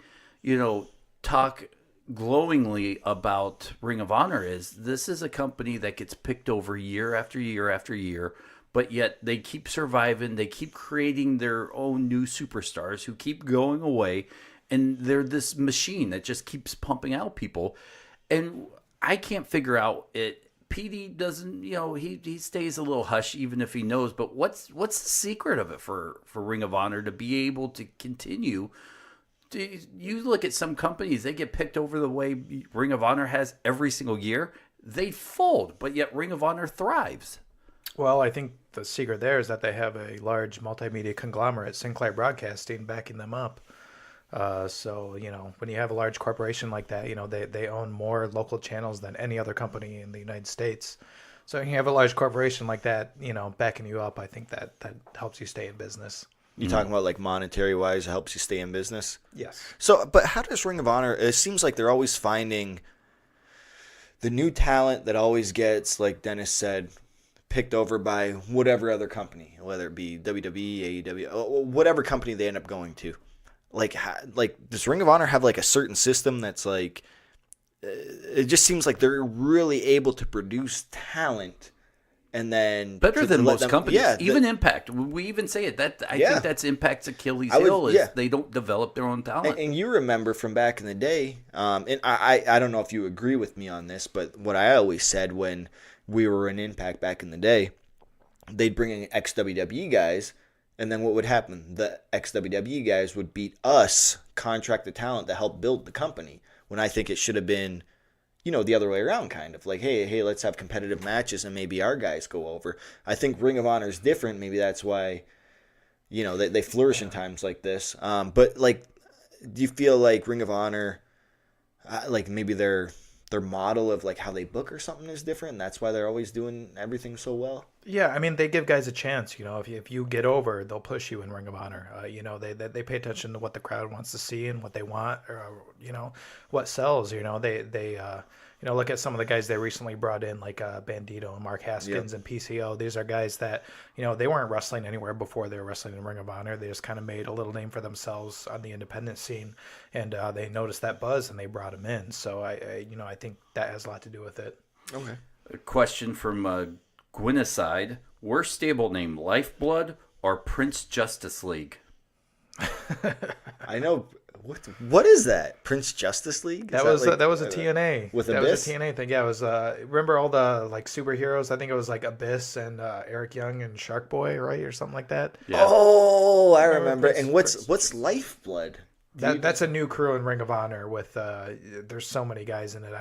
talk glowingly about Ring of Honor is this is a company that gets picked over year after year after year, but yet they keep surviving. They keep creating their own new superstars who keep going away, and they're this machine that just keeps pumping out people. And I can't figure out it. Petey doesn't, he stays a little hush even if he knows. But what's the secret of it for Ring of Honor to be able to continue? You look at some companies, they get picked over the way Ring of Honor has every single year. They fold, but yet Ring of Honor thrives. Well, I think the secret there is that they have a large multimedia conglomerate, Sinclair Broadcasting, backing them up. So, when you have a large corporation like that, they own more local channels than any other company in the United States. So when you have a large corporation like that, backing you up, I think that helps you stay in business. You talking about monetary wise, it helps you stay in business? Yes. So, but how does Ring of Honor, it seems like they're always finding the new talent that always gets, like Dennis said, picked over by whatever other company, whether it be WWE, AEW, whatever company they end up going to. Does Ring of Honor have a certain system that's it just seems like they're really able to produce talent and then better than most companies. Yeah, even Impact. We even say it. I think that's Impact's Achilles heel is they don't develop their own talent. And you remember from back in the day, and I don't know if you agree with me on this, but what I always said when we were in Impact back in the day, they'd bring in ex-WWE guys, and then what would happen? The ex-WWE guys would beat us, contract the talent to help build the company, when I think it should have been the other way around, kind of like, hey, let's have competitive matches and maybe our guys go over. I think Ring of Honor is different. Maybe that's why, they flourish in times like this. But like, do you feel like Ring of Honor, like maybe their model of like how they book or something is different, and that's why they're always doing everything so well? Yeah, I mean, they give guys a chance. If you get over, they'll push you in Ring of Honor. They pay attention to what the crowd wants to see and what they want, or what sells. They look at some of the guys they recently brought in, like Bandito and Mark Haskins and PCO. These are guys that they weren't wrestling anywhere before they were wrestling in Ring of Honor. They just kind of made a little name for themselves on the independent scene, and they noticed that buzz and they brought them in. So I think that has a lot to do with it. Okay. A question from Gwynaside. Worst stable name, Lifeblood or Prince Justice League? I know. What is that? Prince Justice League? That was a TNA. With that Abyss? was a TNA thing. Yeah, it was. Remember all the like superheroes? I think it was like Abyss and Eric Young and Shark Boy, right, or something like that. Yeah. Oh, I remember. And what's Lifeblood? That's a new crew in Ring of Honor with. There's so many guys in it.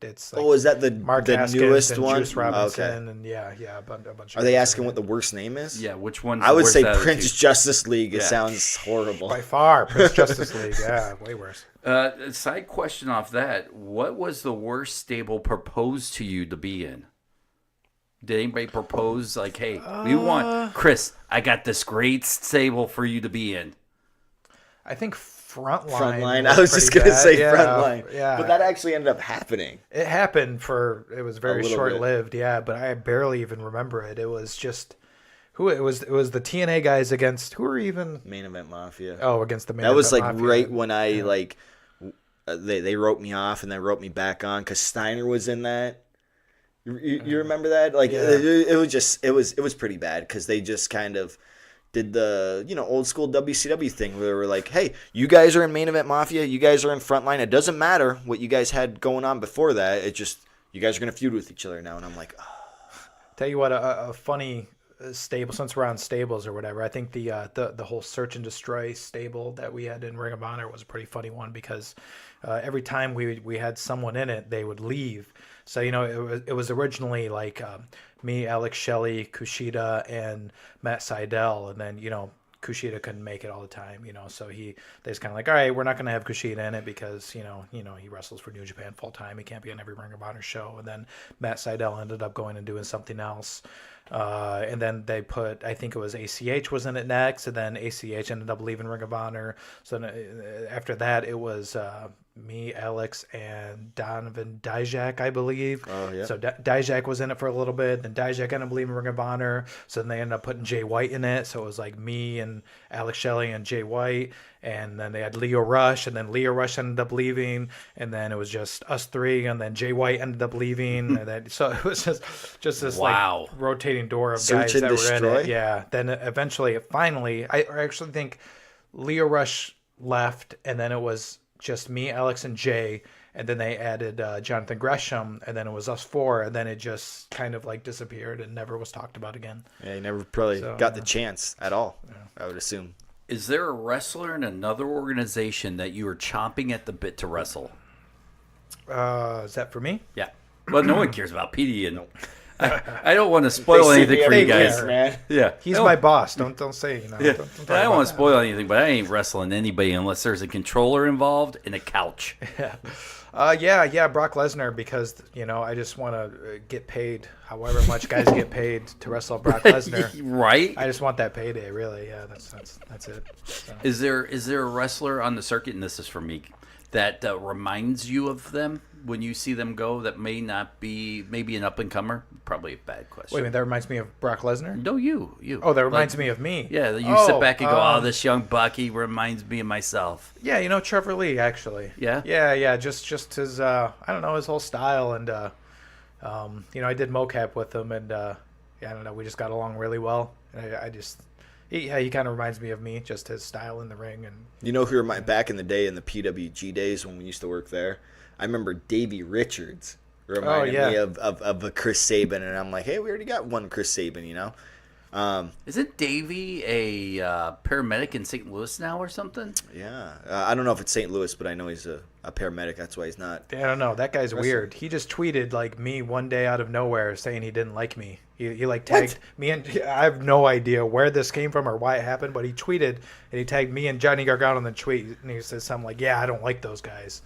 It's like Is that the Mark the Haskins newest and one? Juice Robinson Okay. and a bunch of. Are they guys asking in what it. the worst name is? Yeah, which one's I the would worst say out of the Prince two? Justice League. It Yeah. sounds horrible. By far, Prince Justice League. Yeah, way worse. A side question off that. What was the worst stable proposed to you to be in? Did anybody propose, like, hey, we want, Chris, I got this great stable for you to be in? I think Frontline. Frontline. I was just gonna say Frontline. Yeah, But that actually ended up happening. it happened it was very little short lived. Yeah, but I barely even remember it. It was just it was the TNA guys against who were even Main Event Mafia. against the main. That was Event like Mafia. right when I like they wrote me off and then wrote me back on because Steiner was in that. You remember that? Like it was pretty bad because they just kind of did the old school WCW thing where they were like, hey, you guys are in Main Event Mafia, you guys are in Frontline. It doesn't matter what you guys had going on before that. It just you guys are gonna feud with each other now. And I'm like, Tell you what, a funny stable, since we're on stables or whatever, I think the whole Search and Destroy stable that we had in Ring of Honor was a pretty funny one because every time we had someone in it, they would leave. So it was originally like me, Alex Shelley, Kushida, and Matt Seidel, and then Kushida couldn't make it all the time, so they just kind of like, all right, we're not going to have Kushida in it because, he wrestles for New Japan full time. He can't be on every Ring of Honor show. And then Matt Seidel ended up going and doing something else. And then they put, I think it was ACH was in it next, and then ACH ended up leaving Ring of Honor. So after that, it was me, Alex, and Donovan Dijak, I believe. Oh, yeah. So Dijak was in it for a little bit. Then Dijak ended up leaving Ring of Honor. So then they ended up putting Jay White in it. So it was like me and Alex Shelley and Jay White. And then they had Leo Rush, and then Leo Rush ended up leaving. And then it was just us three, and then Jay White ended up leaving. And then, so it was just this like rotating door of Search guys and that Destroy? were in it. Yeah. Then eventually, finally, I actually think Leo Rush left, and then it was just me, Alex, and Jay, and then they added Jonathan Gresham, and then it was us four, and then it just kind of like disappeared and never was talked about again. Yeah, he never probably got the chance at all, I would assume. Is there a wrestler in another organization that you are chomping at the bit to wrestle? Is that for me? Yeah. Well, no one cares about Petey, and I don't want to spoil anything for you guys. Man. Yeah, He's my boss. Don't say, Yeah. Don't talk I don't about want to spoil anything, but I ain't wrestling anybody unless there's a controller involved and a couch. Yeah, Brock Lesnar, because I just want to get paid however much guys get paid to wrestle Brock Lesnar. Right? I just want that payday, really. Yeah, that's it. So. Is there a wrestler on the circuit, and this is for me, that reminds you of them when you see them go that may not be maybe an up-and-comer? Probably a bad question. Wait a minute, that reminds me of Brock Lesnar? No, you. Oh, that reminds me of me. Yeah, you sit back and go, oh, this young buck, he reminds me of myself. Yeah, Trevor Lee, actually. Yeah? Yeah, just his, I don't know, his whole style, and, I did mocap with him, and, I don't know, we just got along really well. And he kind of reminds me of me, just his style in the ring. And You know who reminded back in the day, in the PWG days when we used to work there? I remember Davey Richards reminded me of a Chris Sabin, and I'm like, hey, we already got one Chris Sabin, Isn't Davey a paramedic in St. Louis now or something? Yeah. I don't know if it's St. Louis, but I know he's a paramedic. That's why he's not. I don't know. That guy's Wrestling. weird. He just tweeted like me one day out of nowhere saying he didn't like me. He like tagged me, and I have no idea where this came from or why it happened, but he tweeted and he tagged me and Johnny Gargano in the tweet, and he said something like, "Yeah, I don't like those guys."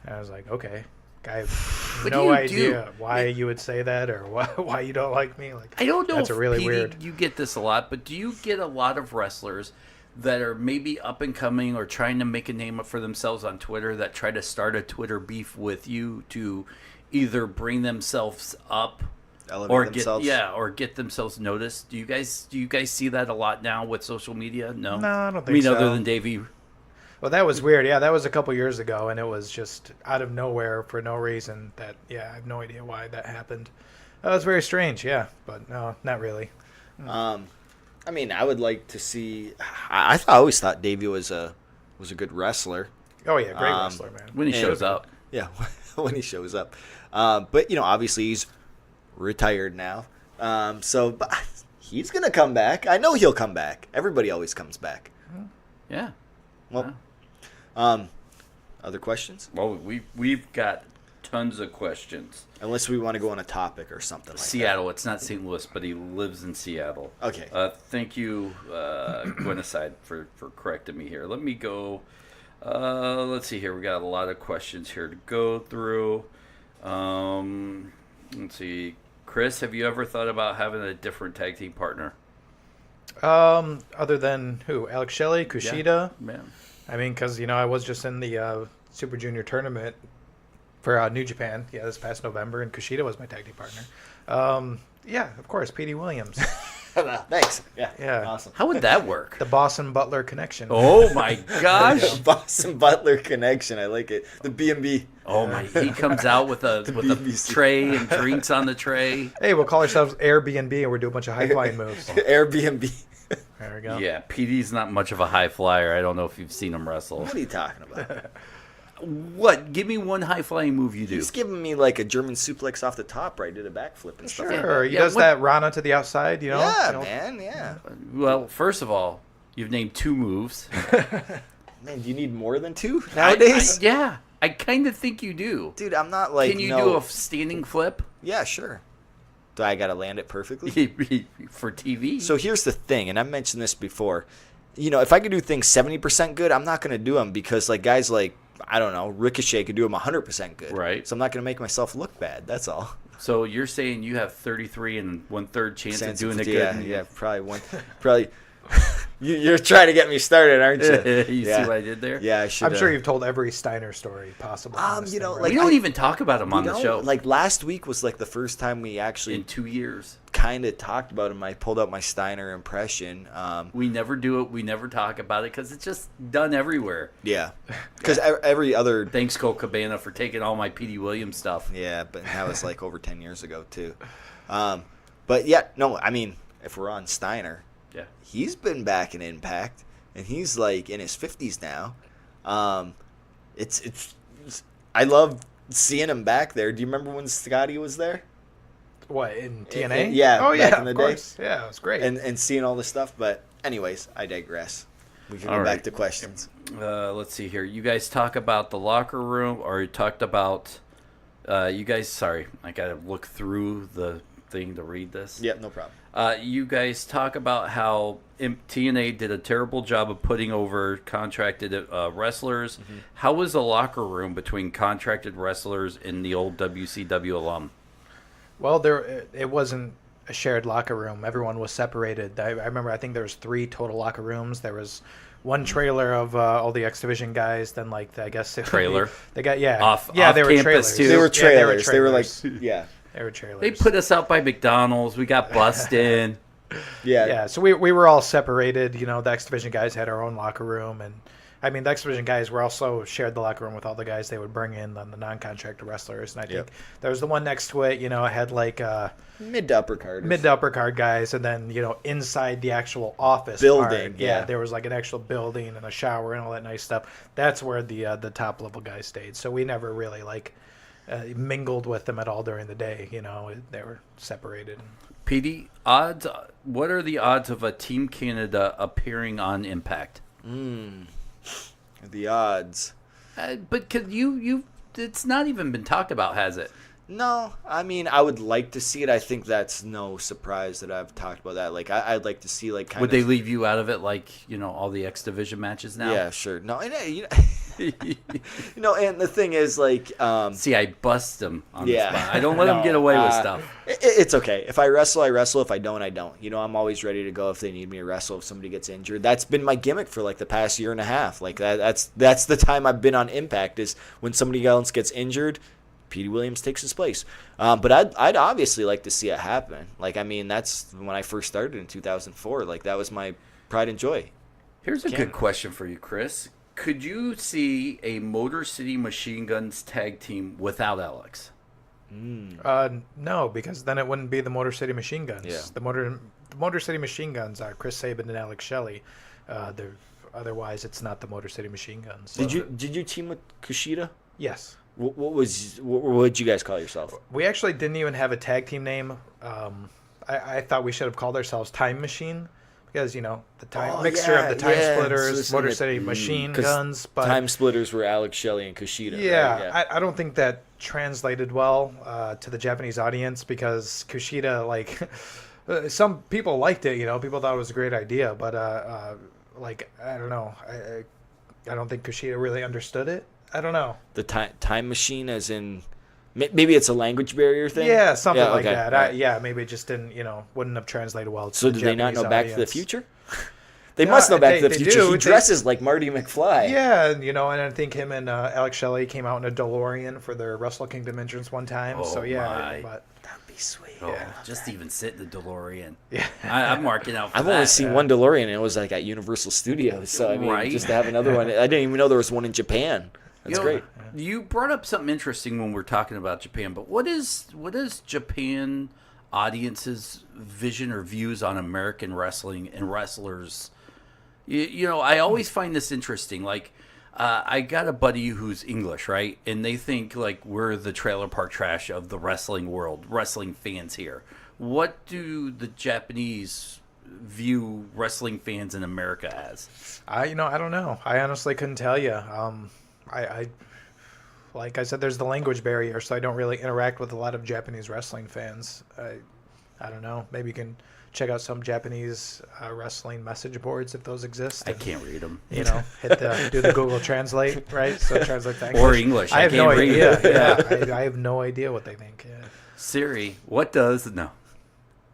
And I was like, "Okay." I have no idea why you would say that or why you don't like me. Like, I don't know that's if really Petey, weird. you get this a lot, but do you get a lot of wrestlers that are maybe up and coming or trying to make a name for themselves on Twitter that try to start a Twitter beef with you to either bring themselves up Elevate themselves. or get themselves noticed? Do you guys see that a lot now with social media? No, I don't think so. Other than Davey. Well, that was weird. Yeah, that was a couple years ago, and it was just out of nowhere for no reason. I have no idea why that happened. That was very strange, yeah, but no, not really. I mean, I would like to see. I always thought Davey was a good wrestler. Oh yeah, great wrestler, man. When he shows up. Yeah, when he shows up. But obviously he's retired now. But he's gonna come back. I know he'll come back. Everybody always comes back. Yeah. Well. Other questions? Well, we've got tons of questions. Unless we want to go on a topic or something like Seattle. It's not St. Louis, but he lives in Seattle. Okay. Thank you, Gwen aside, for correcting me here. Let me go. Let's see here. We got a lot of questions here to go through. Let's see. Chris, have you ever thought about having a different tag team partner? Other than who? Alex Shelley, Kushida? Yeah. I mean, because, I was just in the Super Junior tournament for New Japan, this past November, and Kushida was my tag team partner. Yeah, of course, Petey Williams. Thanks. Yeah. Awesome. How would that work? The Boston Butler connection. Oh, my gosh. Boston Butler connection. I like it. The B&B. Oh, my. He comes out with a BBC. tray and drinks on the tray. Hey, we'll call ourselves Airbnb, and we'll do a bunch of high-flying moves. Airbnb. There we go. Yeah, Petey's not much of a high flyer. I don't know if you've seen him wrestle. What are you talking about? What? Give me one high flying move you do. He's giving me like a German suplex off the top where I did a backflip and stuff. Sure, he Yeah, does what- that Rana to the outside, Yeah, man, yeah. Well, first of all, you've named 2 moves. Man, do you need more than 2 nowadays? Yeah, I kind of think you do. Dude, I'm not like. Can you do a standing flip Yeah, sure. Do I got to land it perfectly? for TV? So here's the thing, and I mentioned this before. If I could do things 70% good, I'm not going to do them because, like, guys like, I don't know, Ricochet could do them 100% good. Right. So I'm not going to make myself look bad. That's all. So you're saying you have 33 and 1/3 chance of doing it good? Yeah, probably. You're trying to get me started, aren't you? You see what I did there? Yeah, I should. I'm sure you've told every Steiner story possible. on this thing, right? We don't even talk about him on the show. Like last week was like the first time we actually in 2 years. kind of talked about him. I pulled out my Steiner impression. We never do it. We never talk about it because it's just done everywhere. Yeah, because every other. Thanks, Cole Cabana, for taking all my Petey Williams stuff. Yeah, but that was like over 10 years ago too. But yeah, no, I mean, if we're on Steiner, Yeah. he's been back in Impact, and he's like in his 50s now. It's I love seeing him back there. Do you remember when Scotty was there? What, in TNA? Yeah, Oh, back yeah, in the of day. course. Yeah, it was great. And seeing all this stuff. But anyways, I digress. We can All go right. back to questions. Let's see here. You guys talk about the locker room, or you talked about. You guys, sorry, I gotta look through the thing to read this. Yeah, no problem. You guys talk about how TNA did a terrible job of putting over contracted wrestlers. Mm-hmm. How was the locker room between contracted wrestlers and the old WCW alum? Well, it wasn't a shared locker room. Everyone was separated. I remember, I think there was 3 total locker rooms. There was one trailer of all the X Division guys. Then, like, I guess Trailer? They got they Off were campus, trailers. too. They were Yeah, trailers. They were like, yeah. They were trailers. They put us out by McDonald's. We got bussed in. Yeah. So we were all separated. The X Division guys had our own locker room, and I mean, the X Division guys were also shared the locker room with all the guys they would bring in, the non-contracted wrestlers. And I think there was the one next to it. It had like Mid to upper card. mid to upper card guys, and then inside the actual office building. part, Yeah, there was like an actual building and a shower and all that nice stuff. That's where the top level guys stayed. So we never really mingled with them at all during the day. They were separated. Petey, odds. What are the odds of a Team Canada appearing on Impact? The odds. But could you? It's not even been talked about, has it? No, I mean, I would like to see it. I think that's no surprise that I've talked about that. Like, I'd like to see, like, kind Would of... they leave you out of it, like, all the X Division matches now? Yeah, sure. No, and, and the thing is, like... See, I bust them on the Yeah. spot. I don't let them get away with stuff. It's okay. If I wrestle, I wrestle. If I don't, I don't. I'm always ready to go if they need me to wrestle. If somebody gets injured, that's been my gimmick for like the past year and a half. Like that's the time I've been on Impact is when somebody else gets injured, Petey Williams takes his place. But I'd obviously like to see it happen. Like, I mean, that's when I first started in 2004. Like, that was my pride and joy. Here's a good question for you, Chris. Could you see a Motor City Machine Guns tag team without Alex? No, because then it wouldn't be the Motor City Machine Guns. Yeah. The Motor City Machine Guns are Chris Sabin and Alex Shelley. Otherwise, it's not the Motor City Machine Guns. So. Did you team with Kushida? Yes. What did you guys call yourself? We actually didn't even have a tag team name. I thought we should have called ourselves Time Machine. Because, the mixture of the Time Splitters, so Motor City Machine Guns. But Time Splitters were Alex Shelley and Kushida. Yeah, right? I don't think that translated well to the Japanese audience because Kushida, like, some people liked it, people thought it was a great idea. But, I don't know. I don't think Kushida really understood it. I don't know. The time machine as in... Maybe it's a language barrier thing? Yeah, something like that. Right. Maybe it just didn't, wouldn't have translated well to So the do they not Japanese know Back to the audience. Future? They must know Back to the they Future. do. He dresses like Marty McFly. Yeah, and I think him and Alex Shelley came out in a DeLorean for their Wrestle Kingdom entrance one time. Oh, so, yeah. my. But That'd be sweet. Oh, just even sit in the DeLorean. Yeah. I'm marking out for I've that. only seen one DeLorean, and it was like at Universal Studios. So, I mean, Right. just to have another one. I didn't even know there was one in Japan. That's great. You brought up something interesting when we're talking about Japan, but what is Japan audience's vision or views on American wrestling and wrestlers? I always find this interesting. Like, I got a buddy who's English, right? And they think, like, we're the trailer park trash of the wrestling world, wrestling fans here. What do the Japanese view wrestling fans in America as? I don't know. I honestly couldn't tell you. I like I said, there's the language barrier, so I don't really interact with a lot of Japanese wrestling fans. I don't know. Maybe you can check out some Japanese wrestling message boards if those exist. I can't read them. Do the Google Translate, right? So translate that Or English. I have can't no read idea. it. Yeah, I have no idea what they think. Yeah. Siri, what does no?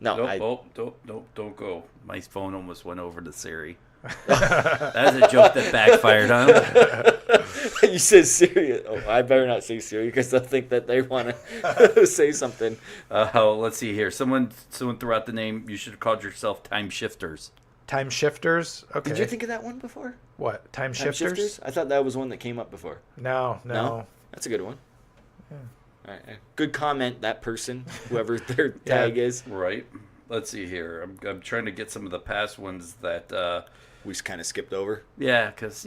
No, Don't go. My phone almost went over to Siri. That's a joke that backfired, huh? You said Siri. Oh, I better not say Siri because they'll think that they want to say something. Let's see here. Someone threw out the name. You should have called yourself Time Shifters. Time Shifters? Okay. Did you think of that one before? What? Time Shifters? I thought that was one that came up before. No. That's a good one. Yeah. All right. Good comment, that person, whoever their tag is. Right. Let's see here. I'm trying to get some of the past ones that we just kind of skipped over. Yeah, because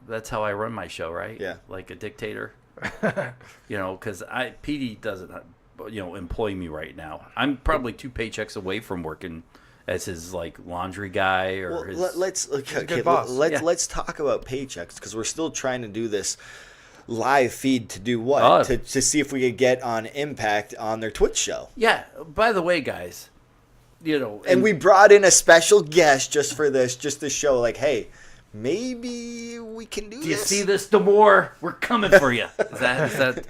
that's how I run my show, right? Yeah. Like a dictator. Because Petey doesn't employ me right now. I'm probably 2 paychecks away from working as his like laundry guy or his. Let's talk about paychecks because we're still trying to do this live feed to do what? To see if we could get on Impact on their Twitch show. Yeah. By the way, guys, and we brought in a special guest just for this, just to show, like, hey, maybe we can do this. Do you see this, Demore? We're coming for you. Is that?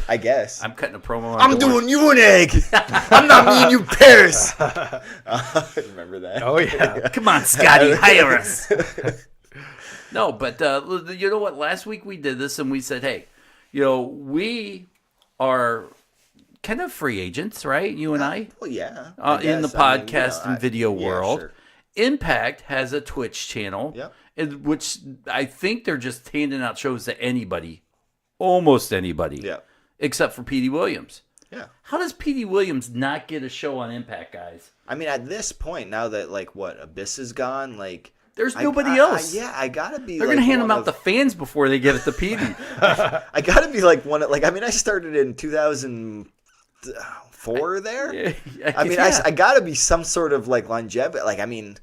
I guess. I'm cutting a promo on I'm doing you an egg. I'm not me and you, Paris. Remember that? Oh, yeah. Come on, Scotty, hire us. No, but you know what? Last week we did this and we said, hey, we are kind of free agents, right? You and I? Well, yeah. In the podcast and video world. Sure. Impact has a Twitch channel, which I think they're just handing out shows to anybody, almost anybody, except for Petey Williams. Yeah. How does Petey Williams not get a show on Impact, guys? I mean, at this point, now that, like, Abyss is gone, like... There's nobody else. I gotta be. They're gonna hand them out to fans before they give it to Petey. I gotta be like one. Like, I mean, I started in 2004 4 there? Yeah, I mean, yeah. I got to be some sort of like longevity. Like, I mean,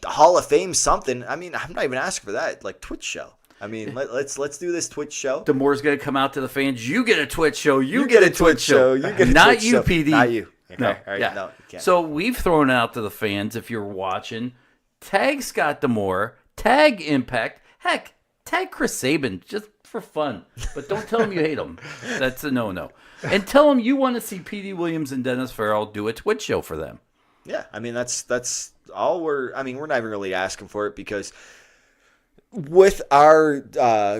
Hall of Fame something. I mean, I'm not even asking for that. Like Twitch show. I mean, let's do this Twitch show. Damore's gonna come out to the fans. You get a Twitch show. You get a Twitch show. You get a Not Twitch you, show. PD. Not you. Okay. No, All right. yeah. No, you can't. So we've thrown out to the fans. If you're watching, tag Scott Damore, tag Impact, heck, tag Chris Sabin just for fun. But don't tell him you hate him. That's a no-no. And tell him you want to see Petey Williams and Dennis Farrell do a Twitch show for them. Yeah, I mean that's all we're. I mean, we're not even really asking for it because with our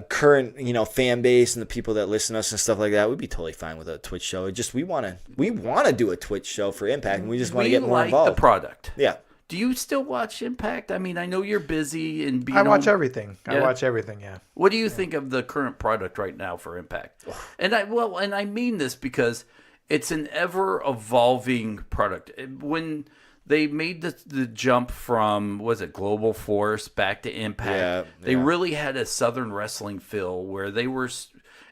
current fan base and the people that listen to us and stuff like that, we'd be totally fine with a Twitch show. It just we want to do a Twitch show for Impact, and we just want to get more involved. The product. Yeah. Do you still watch Impact? I mean, I know you're busy and I watch everything. I watch everything. Yeah. What do you think of the current product right now for Impact? And I mean this because it's an ever evolving product. When they made the jump from Global Force back to Impact, they really had a Southern wrestling feel where they were,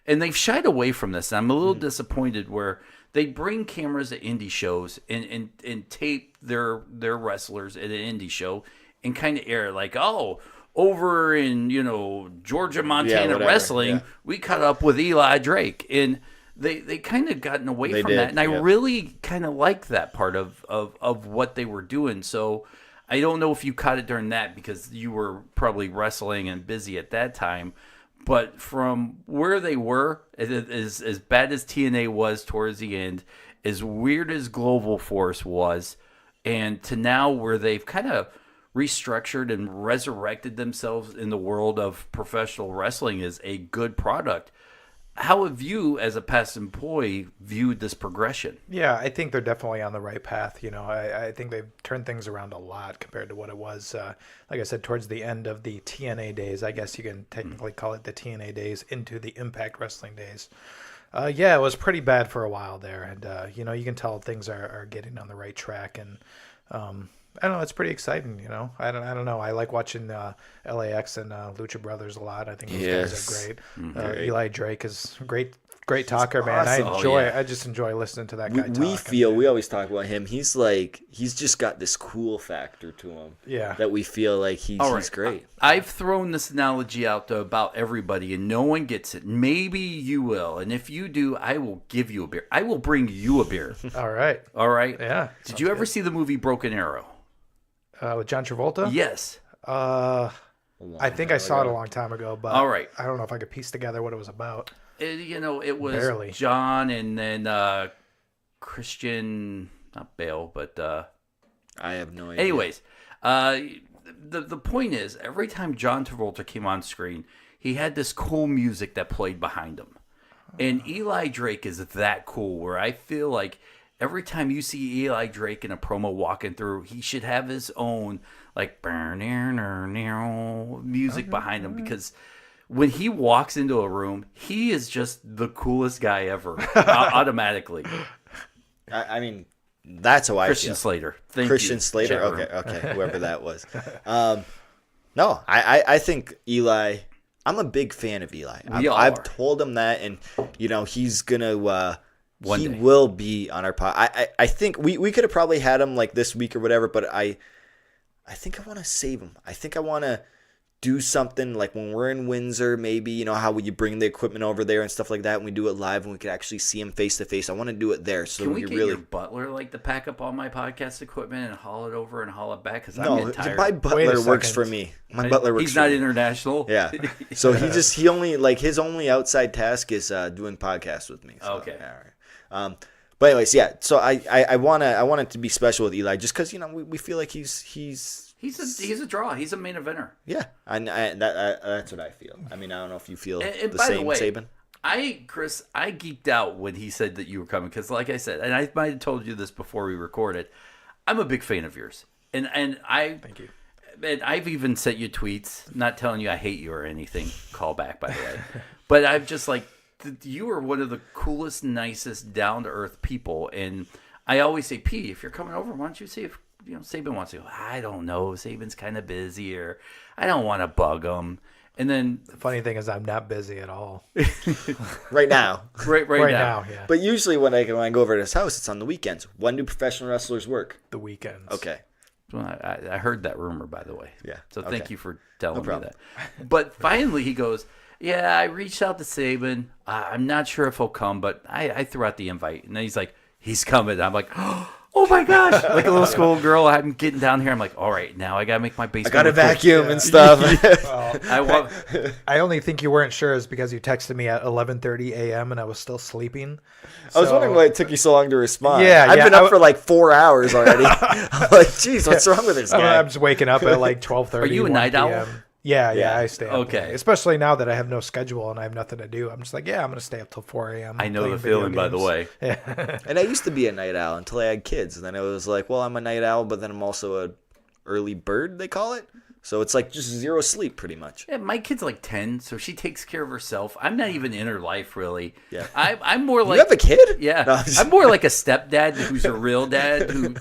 and they've shied away from this. I'm a little disappointed where they bring cameras at indie shows and tape their wrestlers at an indie show and kind of air like, oh, over in Georgia, Montana wrestling, we cut up with Eli Drake, and they kind of gotten away from that, and I really kind of like that part of what they were doing. So I don't know if you caught it during that because you were probably wrestling and busy at that time. But from where they were, as bad as TNA was towards the end, as weird as Global Force was, and to now where they've kind of restructured and resurrected themselves in the world of professional wrestling is a good product. How have you, as a past employee, viewed this progression? Yeah, I think they're definitely on the right path. I think they've turned things around a lot compared to what it was, like I said, towards the end of the TNA days. I guess you can technically call it the TNA days into the Impact Wrestling days. Yeah, it was pretty bad for a while there. And, you can tell things are getting on the right track. And I don't know, it's pretty exciting, I don't know. I like watching LAX and Lucha Brothers a lot. I think those guys are great. Eli Drake is a great talker, man. Awesome. I just enjoy listening to that guy talk. We always talk about him. He's just got this cool factor to him. Yeah. That we feel like he's great. I've thrown this analogy out to about everybody, and no one gets it. Maybe you will, and if you do, I will give you a beer. I will bring you a beer. All right. Yeah. Did you ever see the movie Broken Arrow? With John Travolta? Yes. I think I saw it a long time ago, but all right. I don't know if I could piece together what it was about. It was Barely. John and then Christian, not Bale, but I have no idea. Anyways, the point is, every time John Travolta came on screen, he had this cool music that played behind him. And Eli Drake is that cool where I feel like every time you see Eli Drake in a promo walking through, he should have his own like music behind him, because when he walks into a room, he is just the coolest guy ever automatically. I mean, that's how I Christian feel. Slater. Christian Slater. Okay, whoever that was. No, I think Eli. I'm a big fan of Eli. I've told him that, and he's gonna. He will be on our pod. I think we could have probably had him like this week or whatever, but I think I want to save him. I think I want to do something like when we're in Windsor, maybe, how would you bring the equipment over there and stuff like that, and we do it live and we could actually see him face to face. I want to do it there. So can we get your butler to pack up all my podcast equipment and haul it over and haul it back? Because I'm getting tired. My butler works for me. My butler works. He's not international. Yeah. So he only his only outside task is doing podcasts with me. So, okay. All right. But anyways, yeah. So I want it to be special with Eli, just because we feel like he's a draw. He's a main eventer. Yeah, that's what I feel. I mean, I don't know if you feel and the by same, the way, Sabin. Chris, I geeked out when he said that you were coming, because, like I said, and I might have told you this before we recorded, I'm a big fan of yours, and I thank you. And I've even sent you tweets, not telling you I hate you or anything. Call back, by the way, but I'm just like, you are one of the coolest, nicest, down to earth people, and I always say, P, if you're coming over, why don't you see if Sabin wants to go? I don't know. Sabin's kind of busy, or I don't want to bug him. And then The funny thing is I'm not busy at all. Right now. right Right now. now, yeah. But usually when I go over to his house, it's on the weekends. When do professional wrestlers work? The weekends. Okay. Well, I heard that rumor, by the way. Yeah. So thank Okay. you for telling me problem. that. But finally he goes, yeah, I reached out to Sabin. I'm not sure if he'll come, but I threw out the invite. And then he's like, he's coming. I'm like, oh my gosh. Like a little schoolgirl. I'm getting down here. I'm like, all right, now I got to make my basement. I got to look cool. vacuum and stuff. Well, I only think you weren't sure is because you texted me at 11:30 a.m. and I was still sleeping. I was wondering why it took you so long to respond. Yeah, I've yeah, been up for like 4 hours already. I'm like, geez, what's wrong with this guy? I'm just waking up at like 12:30. Are you a 1 night owl? PM. Yeah, Yeah. I stay up. Okay. late. Especially now that I have no schedule and I have nothing to do. I'm just like, yeah, I'm going to stay up till 4 a.m. I know playing the video feeling, by the games. way. Yeah. And I used to be a night owl until I had kids. And then it was like, well, I'm a night owl, but then I'm also a early bird, they call it. So it's like just zero sleep pretty much. Yeah, my kid's like 10, so she takes care of herself. I'm not even in her life, really. Yeah. I'm more like... You have a kid? Yeah. No, I'm just- I'm more like a stepdad who's a real dad who,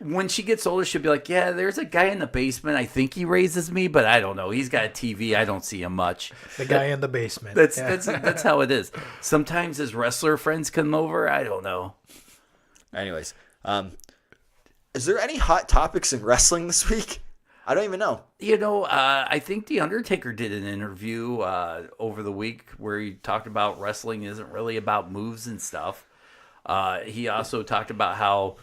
when she gets older, she'll be like, yeah, there's a guy in the basement. I think he raises me, but I don't know. He's got a TV. I don't see him much. The guy in the basement. That's how it is. Sometimes his wrestler friends come over. I don't know. Anyways, is there any hot topics in wrestling this week? I don't even know. I think The Undertaker did an interview over the week where he talked about wrestling isn't really about moves and stuff. He also talked about how,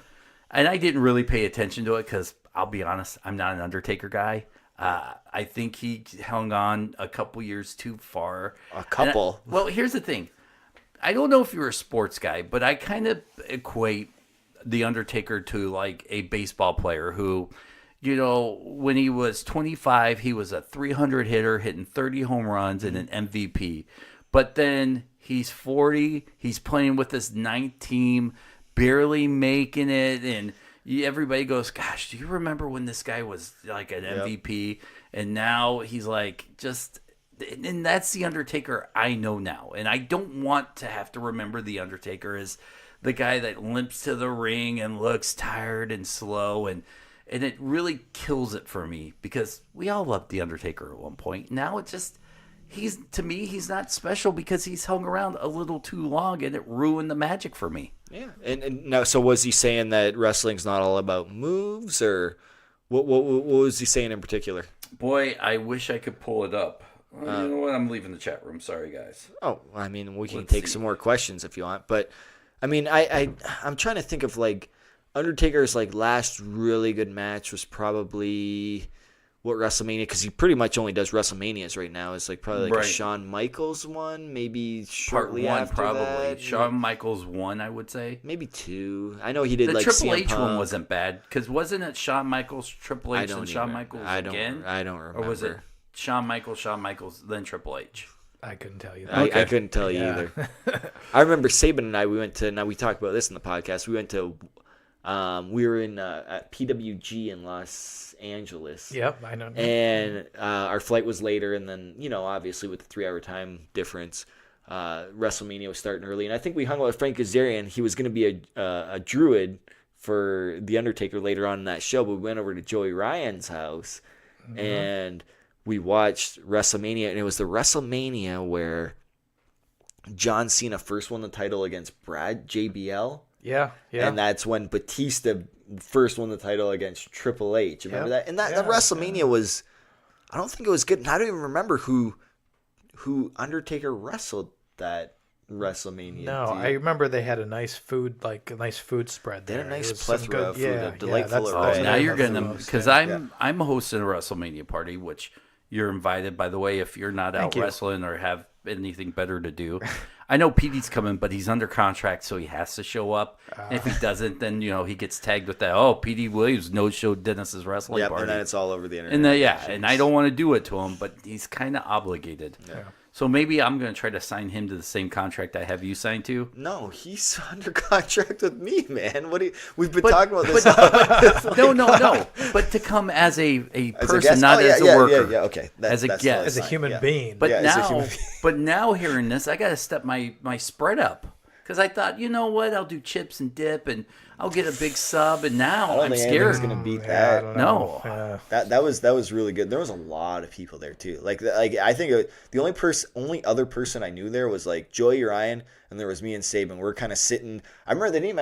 and I didn't really pay attention to it because I'll be honest, I'm not an Undertaker guy. I think he hung on a couple years too far. A couple? Well, here's the thing. I don't know if you're a sports guy, but I kind of equate The Undertaker to like a baseball player who, when he was 25, he was a 300 hitter hitting 30 home runs and an MVP. But then he's 40, he's playing with this 9th team, barely making it, and everybody goes, gosh, do you remember when this guy was like an MVP? And now he's like and that's the Undertaker I know now. And I don't want to have to remember the Undertaker as the guy that limps to the ring and looks tired and slow, and it really kills it for me because we all loved the Undertaker at one point. Now it just, to me, he's not special because he's hung around a little too long, and it ruined the magic for me. Yeah. And now, so was he saying that wrestling's not all about moves, or what was he saying in particular? Boy, I wish I could pull it up. You know what? I'm leaving the chat room. Sorry, guys. Oh, I mean, we can Let's take see. some more questions if you want, but I mean, I'm trying to think of like Undertaker's like last really good match was probably what WrestleMania, because he pretty much only does WrestleManias right now. It's like probably like Right. a Shawn Michaels one, maybe Part shortly 1, after probably. that. Shawn Michaels 1, I would say. Maybe 2. I know he did The like Triple CM H one Punk. wasn't bad because wasn't it Shawn Michaels, Triple I H, don't and Shawn even- Michaels I don't again? remember. Or was it Shawn Michaels, then Triple H? I couldn't tell you that. I couldn't tell you Yeah. either. I remember Sabin and I, now we talked about this in the podcast. We went to, we were in at PWG in Los Angeles. Yep, I know. And our flight was later, and then, obviously with the 3-hour time difference, WrestleMania was starting early. And I think we hung out with Frank Kazarian. He was going to be a druid for The Undertaker later on in that show, but we went over to Joey Ryan's house, and we watched WrestleMania, and it was the WrestleMania where John Cena first won the title against Brad JBL. Yeah. And that's when Batista first won the title against Triple H. Remember that? And that WrestleMania was, I don't think it was good. And I don't even remember who Undertaker wrestled that WrestleMania. No, Do you- I remember they had a nice food spread They there. had a nice It was some plethora of food, a yeah, delightful that's- array. that's Oh, Right. now what I you're love the gonna, most, because yeah. I'm hosting a WrestleMania party, which you're invited, by the way, if you're not out Thank you. wrestling or have anything better to do. I know Petey's coming, but he's under contract, so he has to show up. And if he doesn't, then he gets tagged with that. Oh, Petey Williams no-showed Dennis's wrestling Yep, party. and then it's all over the internet. And and I don't want to do it to him, but he's kind of obligated. Yeah. So maybe I'm going to try to sign him to the same contract I have you signed to. No, he's under contract with me, man. We've been talking about this. No. But to come as a As a person, guest? not Oh, yeah, as a yeah, worker. yeah, okay. As a that's guest. totally as a fine, human yeah. being. But Yeah, as a human being. now hearing this, I got to step my spread up because I thought, you know what, I'll do chips and dip, and I'll get a big sub, and now I don't I'm think scared. anything's gonna beat I that. don't know. No. Yeah. That was really good. There was a lot of people there too. Like I think the only other person I knew there was like Joey Ryan, and there was me and Sabin. We were kind of sitting. I remember they didn't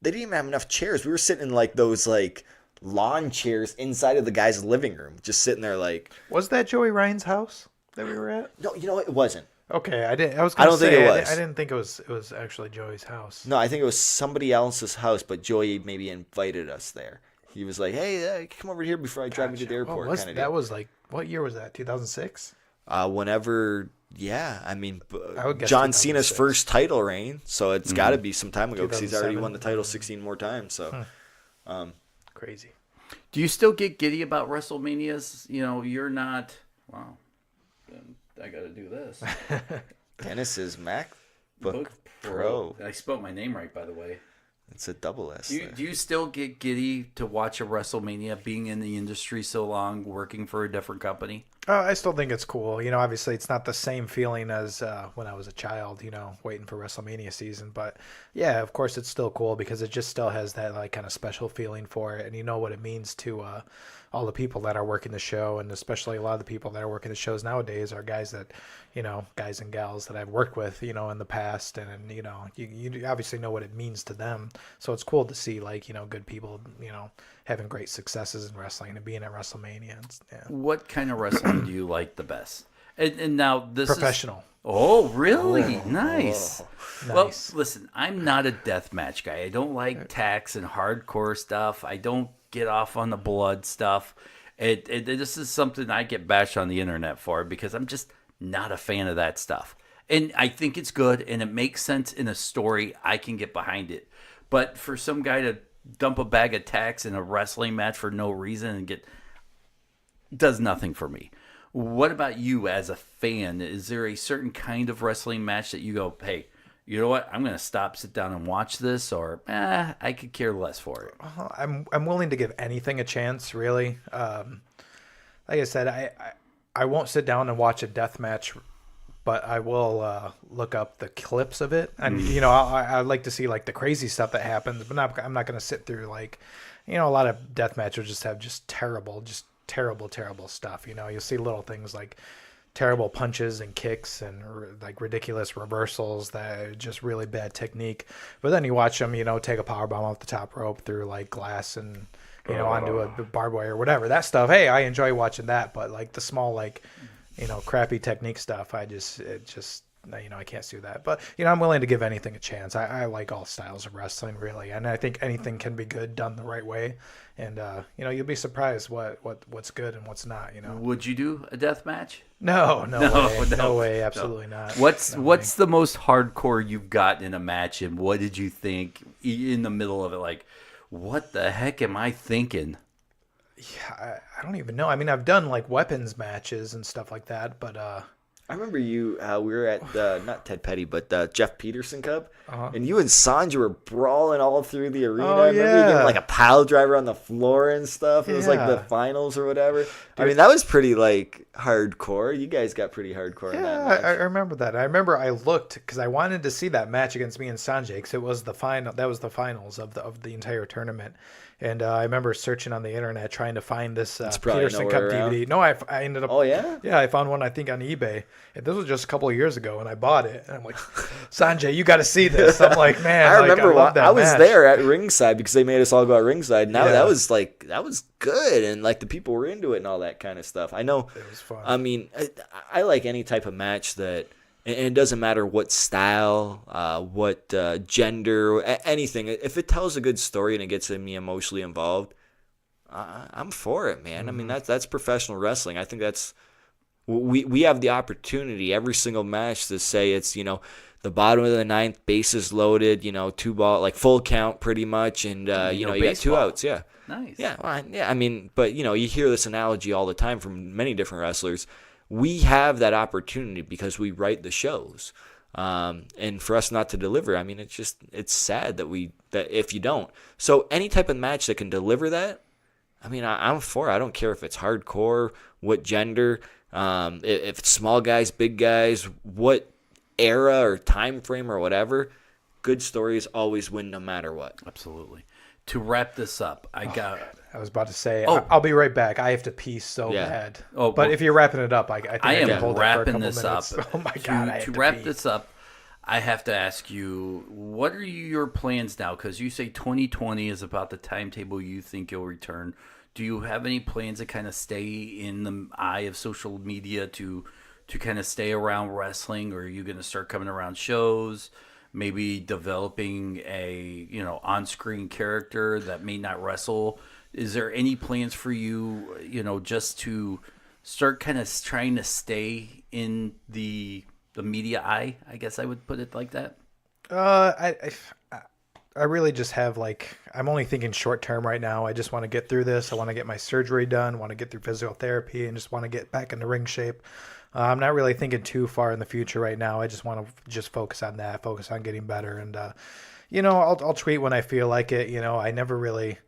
even have enough chairs. We were sitting in like those like lawn chairs inside of the guy's living room, just sitting there like. Was that Joey Ryan's house that we were at? No, you know what? It wasn't. Okay, I didn't. I don't think it was. I didn't think it was actually Joey's house. No, I think it was somebody else's house, but Joey maybe invited us there. He was like, "Hey, come over here before I drive you to the airport." That was like, what year was that? 2006. Whenever, yeah, I mean, I would guess John Cena's 2006. first title reign, so it's got to be some time ago because he's already 2007. won the title 16 more times. So, Crazy. Do you still get giddy about WrestleManias? You know, you're not. Wow. Then I got to do this. Dennis is MacBook Book Pro. I spelled my name right, by the way. It's a double S. Do you still get giddy to watch a WrestleMania, being in the industry so long, working for a different company? I still think it's cool. You know, obviously it's not the same feeling as when I was a child, you know, waiting for WrestleMania season. But yeah, of course it's still cool because it just still has that like kind of special feeling for it. And you know what it means to all the people that are working the show, and especially a lot of the people that are working the shows nowadays are guys that, you know, guys and gals that I've worked with, you know, in the past. And you know, you obviously know what it means to them. So it's cool to see like, you know, good people, you know, having great successes in wrestling and being at WrestleMania. Yeah. What kind of wrestling do you like the best? And now this Professional. Oh, really? Nice. Well, Nice. listen, I'm not a deathmatch guy. I don't like tax and hardcore stuff. I don't get off on the blood stuff. This is something I get bashed on the internet for because I'm just not a fan of that stuff. And I think it's good and it makes sense in a story. I can get behind it. But for some guy to dump a bag of tax in a wrestling match for no reason and does nothing for me. What about you as a fan? Is there a certain kind of wrestling match that you go, hey, you know what? I'm going to sit down and watch this, or I could care less for it. I'm willing to give anything a chance, really. Like I said, I won't sit down and watch a death match, but I will look up the clips of it, and you know, I like to see like the crazy stuff that happens, but I'm not going to sit through like, you know, a lot of death matches just have terrible stuff. You know, you'll see little things like terrible punches and kicks and like ridiculous reversals that are just really bad technique. But then you watch them, you know, take a powerbomb off the top rope through like glass and, you know, onto a barbed wire or whatever. That stuff, hey, I enjoy watching that. But like the small, like, you know, crappy technique stuff, you know, I can't do that. But, you know, I'm willing to give anything a chance. I like all styles of wrestling, really. And I think anything can be good done the right way. And, you know, you'll be surprised what's good and what's not, you know. Would you do a death match? No way, absolutely not. What's the most hardcore you've gotten in a match, and what did you think in the middle of it? Like, what the heck am I thinking? Yeah, I don't even know. I mean, I've done like weapons matches and stuff like that, but I remember you. We were at not Ted Petty, but Jeff Peterson Cup, Uh-huh. and you and Sanj were brawling all through the arena. Oh, I remember you yeah. getting like a pile driver on the floor and stuff. It was like the Yeah. finals or whatever. I mean, that was pretty like hardcore. You guys got pretty hardcore in that yeah, match. I remember that. I remember I looked because I wanted to see that match against me and Sanjay because it was the final. That was the finals of the entire tournament. And I remember searching on the internet trying to find this probably Peterson Cup nowhere around. DVD. No, I ended up. Oh, yeah? Yeah, I found one I think on eBay. And this was just a couple of years ago, and I bought it. And I'm like, Sanjay, you got to see this. I'm like, man, I remember love that I was match. there at ringside because they made us all go at ringside. Now Yeah. that was good, and like the people were into it and all that kind of stuff. I know. It was fun. I mean, I like any type of match that, and it doesn't matter what style, what gender, anything. If it tells a good story and it gets me emotionally involved, I'm for it, man. I mean, that's professional wrestling. I think that's we have the opportunity every single match to say it's, you know, the bottom of the ninth, bases loaded, you know, 2-ball, like full count pretty much, and you know, you got 2 outs, yeah. Nice. Yeah, well, yeah. I mean, but you know, you hear this analogy all the time from many different wrestlers. We have that opportunity because we write the shows, and for us not to deliver, I mean, it's sad that if you don't. So any type of match that can deliver that, I mean, I'm for it. I don't care if it's hardcore, what gender, if it's small guys, big guys, what era or time frame or whatever. good stories always win no matter what. Absolutely. To wrap this up, I was about to say, Oh. I'll be right back. I have to pee so Yeah. bad. Oh, but well, if you're wrapping it up, I think I am can hold it for a wrapping couple this minutes. up. Oh my God, I have To to wrap pee. this up, I have to ask you, what are your plans now? Because you say 2020 is about the timetable you think you'll return. Do you have any plans to kind of stay in the eye of social media to kind of stay around wrestling, or are you going to start coming around shows, maybe developing a on-screen character that may not wrestle? Is there any plans for you, just to start kind of trying to stay in the media eye? I guess I would put it like that. I really just have I'm only thinking short term right now. I just want to get through this. I want to get my surgery done, want to get through physical therapy, and just want to get back into ring shape. I'm not really thinking too far in the future right now. I just want to just focus on that, focus on getting better. And, I'll tweet when I feel like it. I never really,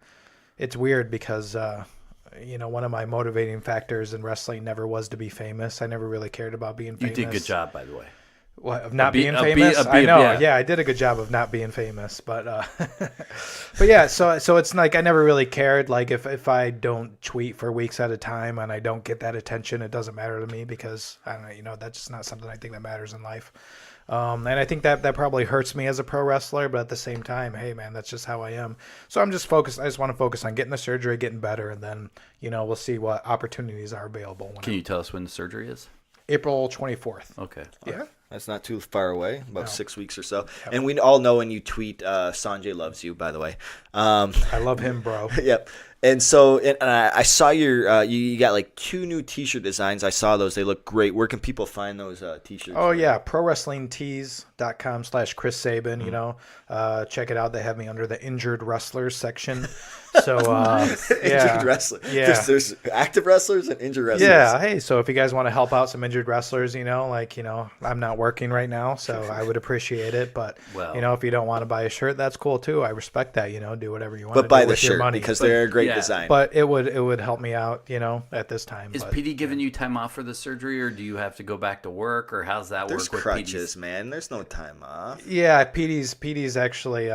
it's weird because, one of my motivating factors in wrestling never was to be famous. I never really cared about being famous. You did a good job, by the way. What, of not being famous? I know. Yeah, I did a good job of not being famous, but but yeah. So it's like I never really cared. Like if I don't tweet for weeks at a time and I don't get that attention, it doesn't matter to me because I don't know. That's just not something I think that matters in life. And I think that probably hurts me as a pro wrestler, but at the same time, hey man, that's just how I am. So I'm just focused. I just want to focus on getting the surgery, getting better, and then we'll see what opportunities are available. Can you tell us when the surgery is? April 24th. Okay. Yeah. That's not too far away, about 6 weeks or so. Yep. And we all know when you tweet, Sanjay loves you, by the way. I love him, bro. Yep. And so I saw your you got like 2 new T-shirt designs. I saw those. They look great. Where can people find those T-shirts? Oh, yeah. ProWrestlingTees.com/Chris Sabin. Check it out. They have me under the injured wrestlers section. So, injured wrestlers. Yeah. There's active wrestlers and injured wrestlers. Yeah. Hey, so if you guys want to help out some injured wrestlers, I'm not working right now, so I would appreciate it. But, if you don't want to buy a shirt, that's cool too. I respect that. Do whatever you want to do buy with the shirt your money. because they're a great design. But it would help me out, at this time. Is Petey giving you time off for the surgery, or do you have to go back to work, or how's that There's work with crutches, man. There's no time off. Yeah, Petey's actually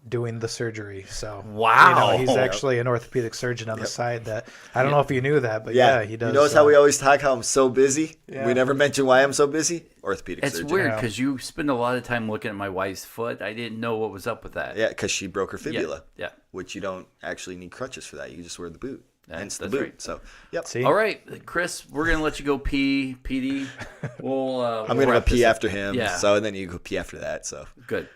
doing the surgery. So wow, he's actually an orthopedic surgeon on the side. That I don't know if you knew that, but yeah he does. You notice how we always talk how I'm so busy? Yeah. We never mention why I'm so busy? Orthopedic surgeon. It's weird because you spend a lot of time looking at my wife's foot. I didn't know what was up with that. Yeah, because she broke her fibula. Yeah. Which you don't actually need crutches for that. You just wear the boot. Hence the that's boot. right. So, yep. See? All right, Chris, we're going to let you go pee, Petey. I'm going to go pee after him. Yeah. So, and then you go pee after that. So, good.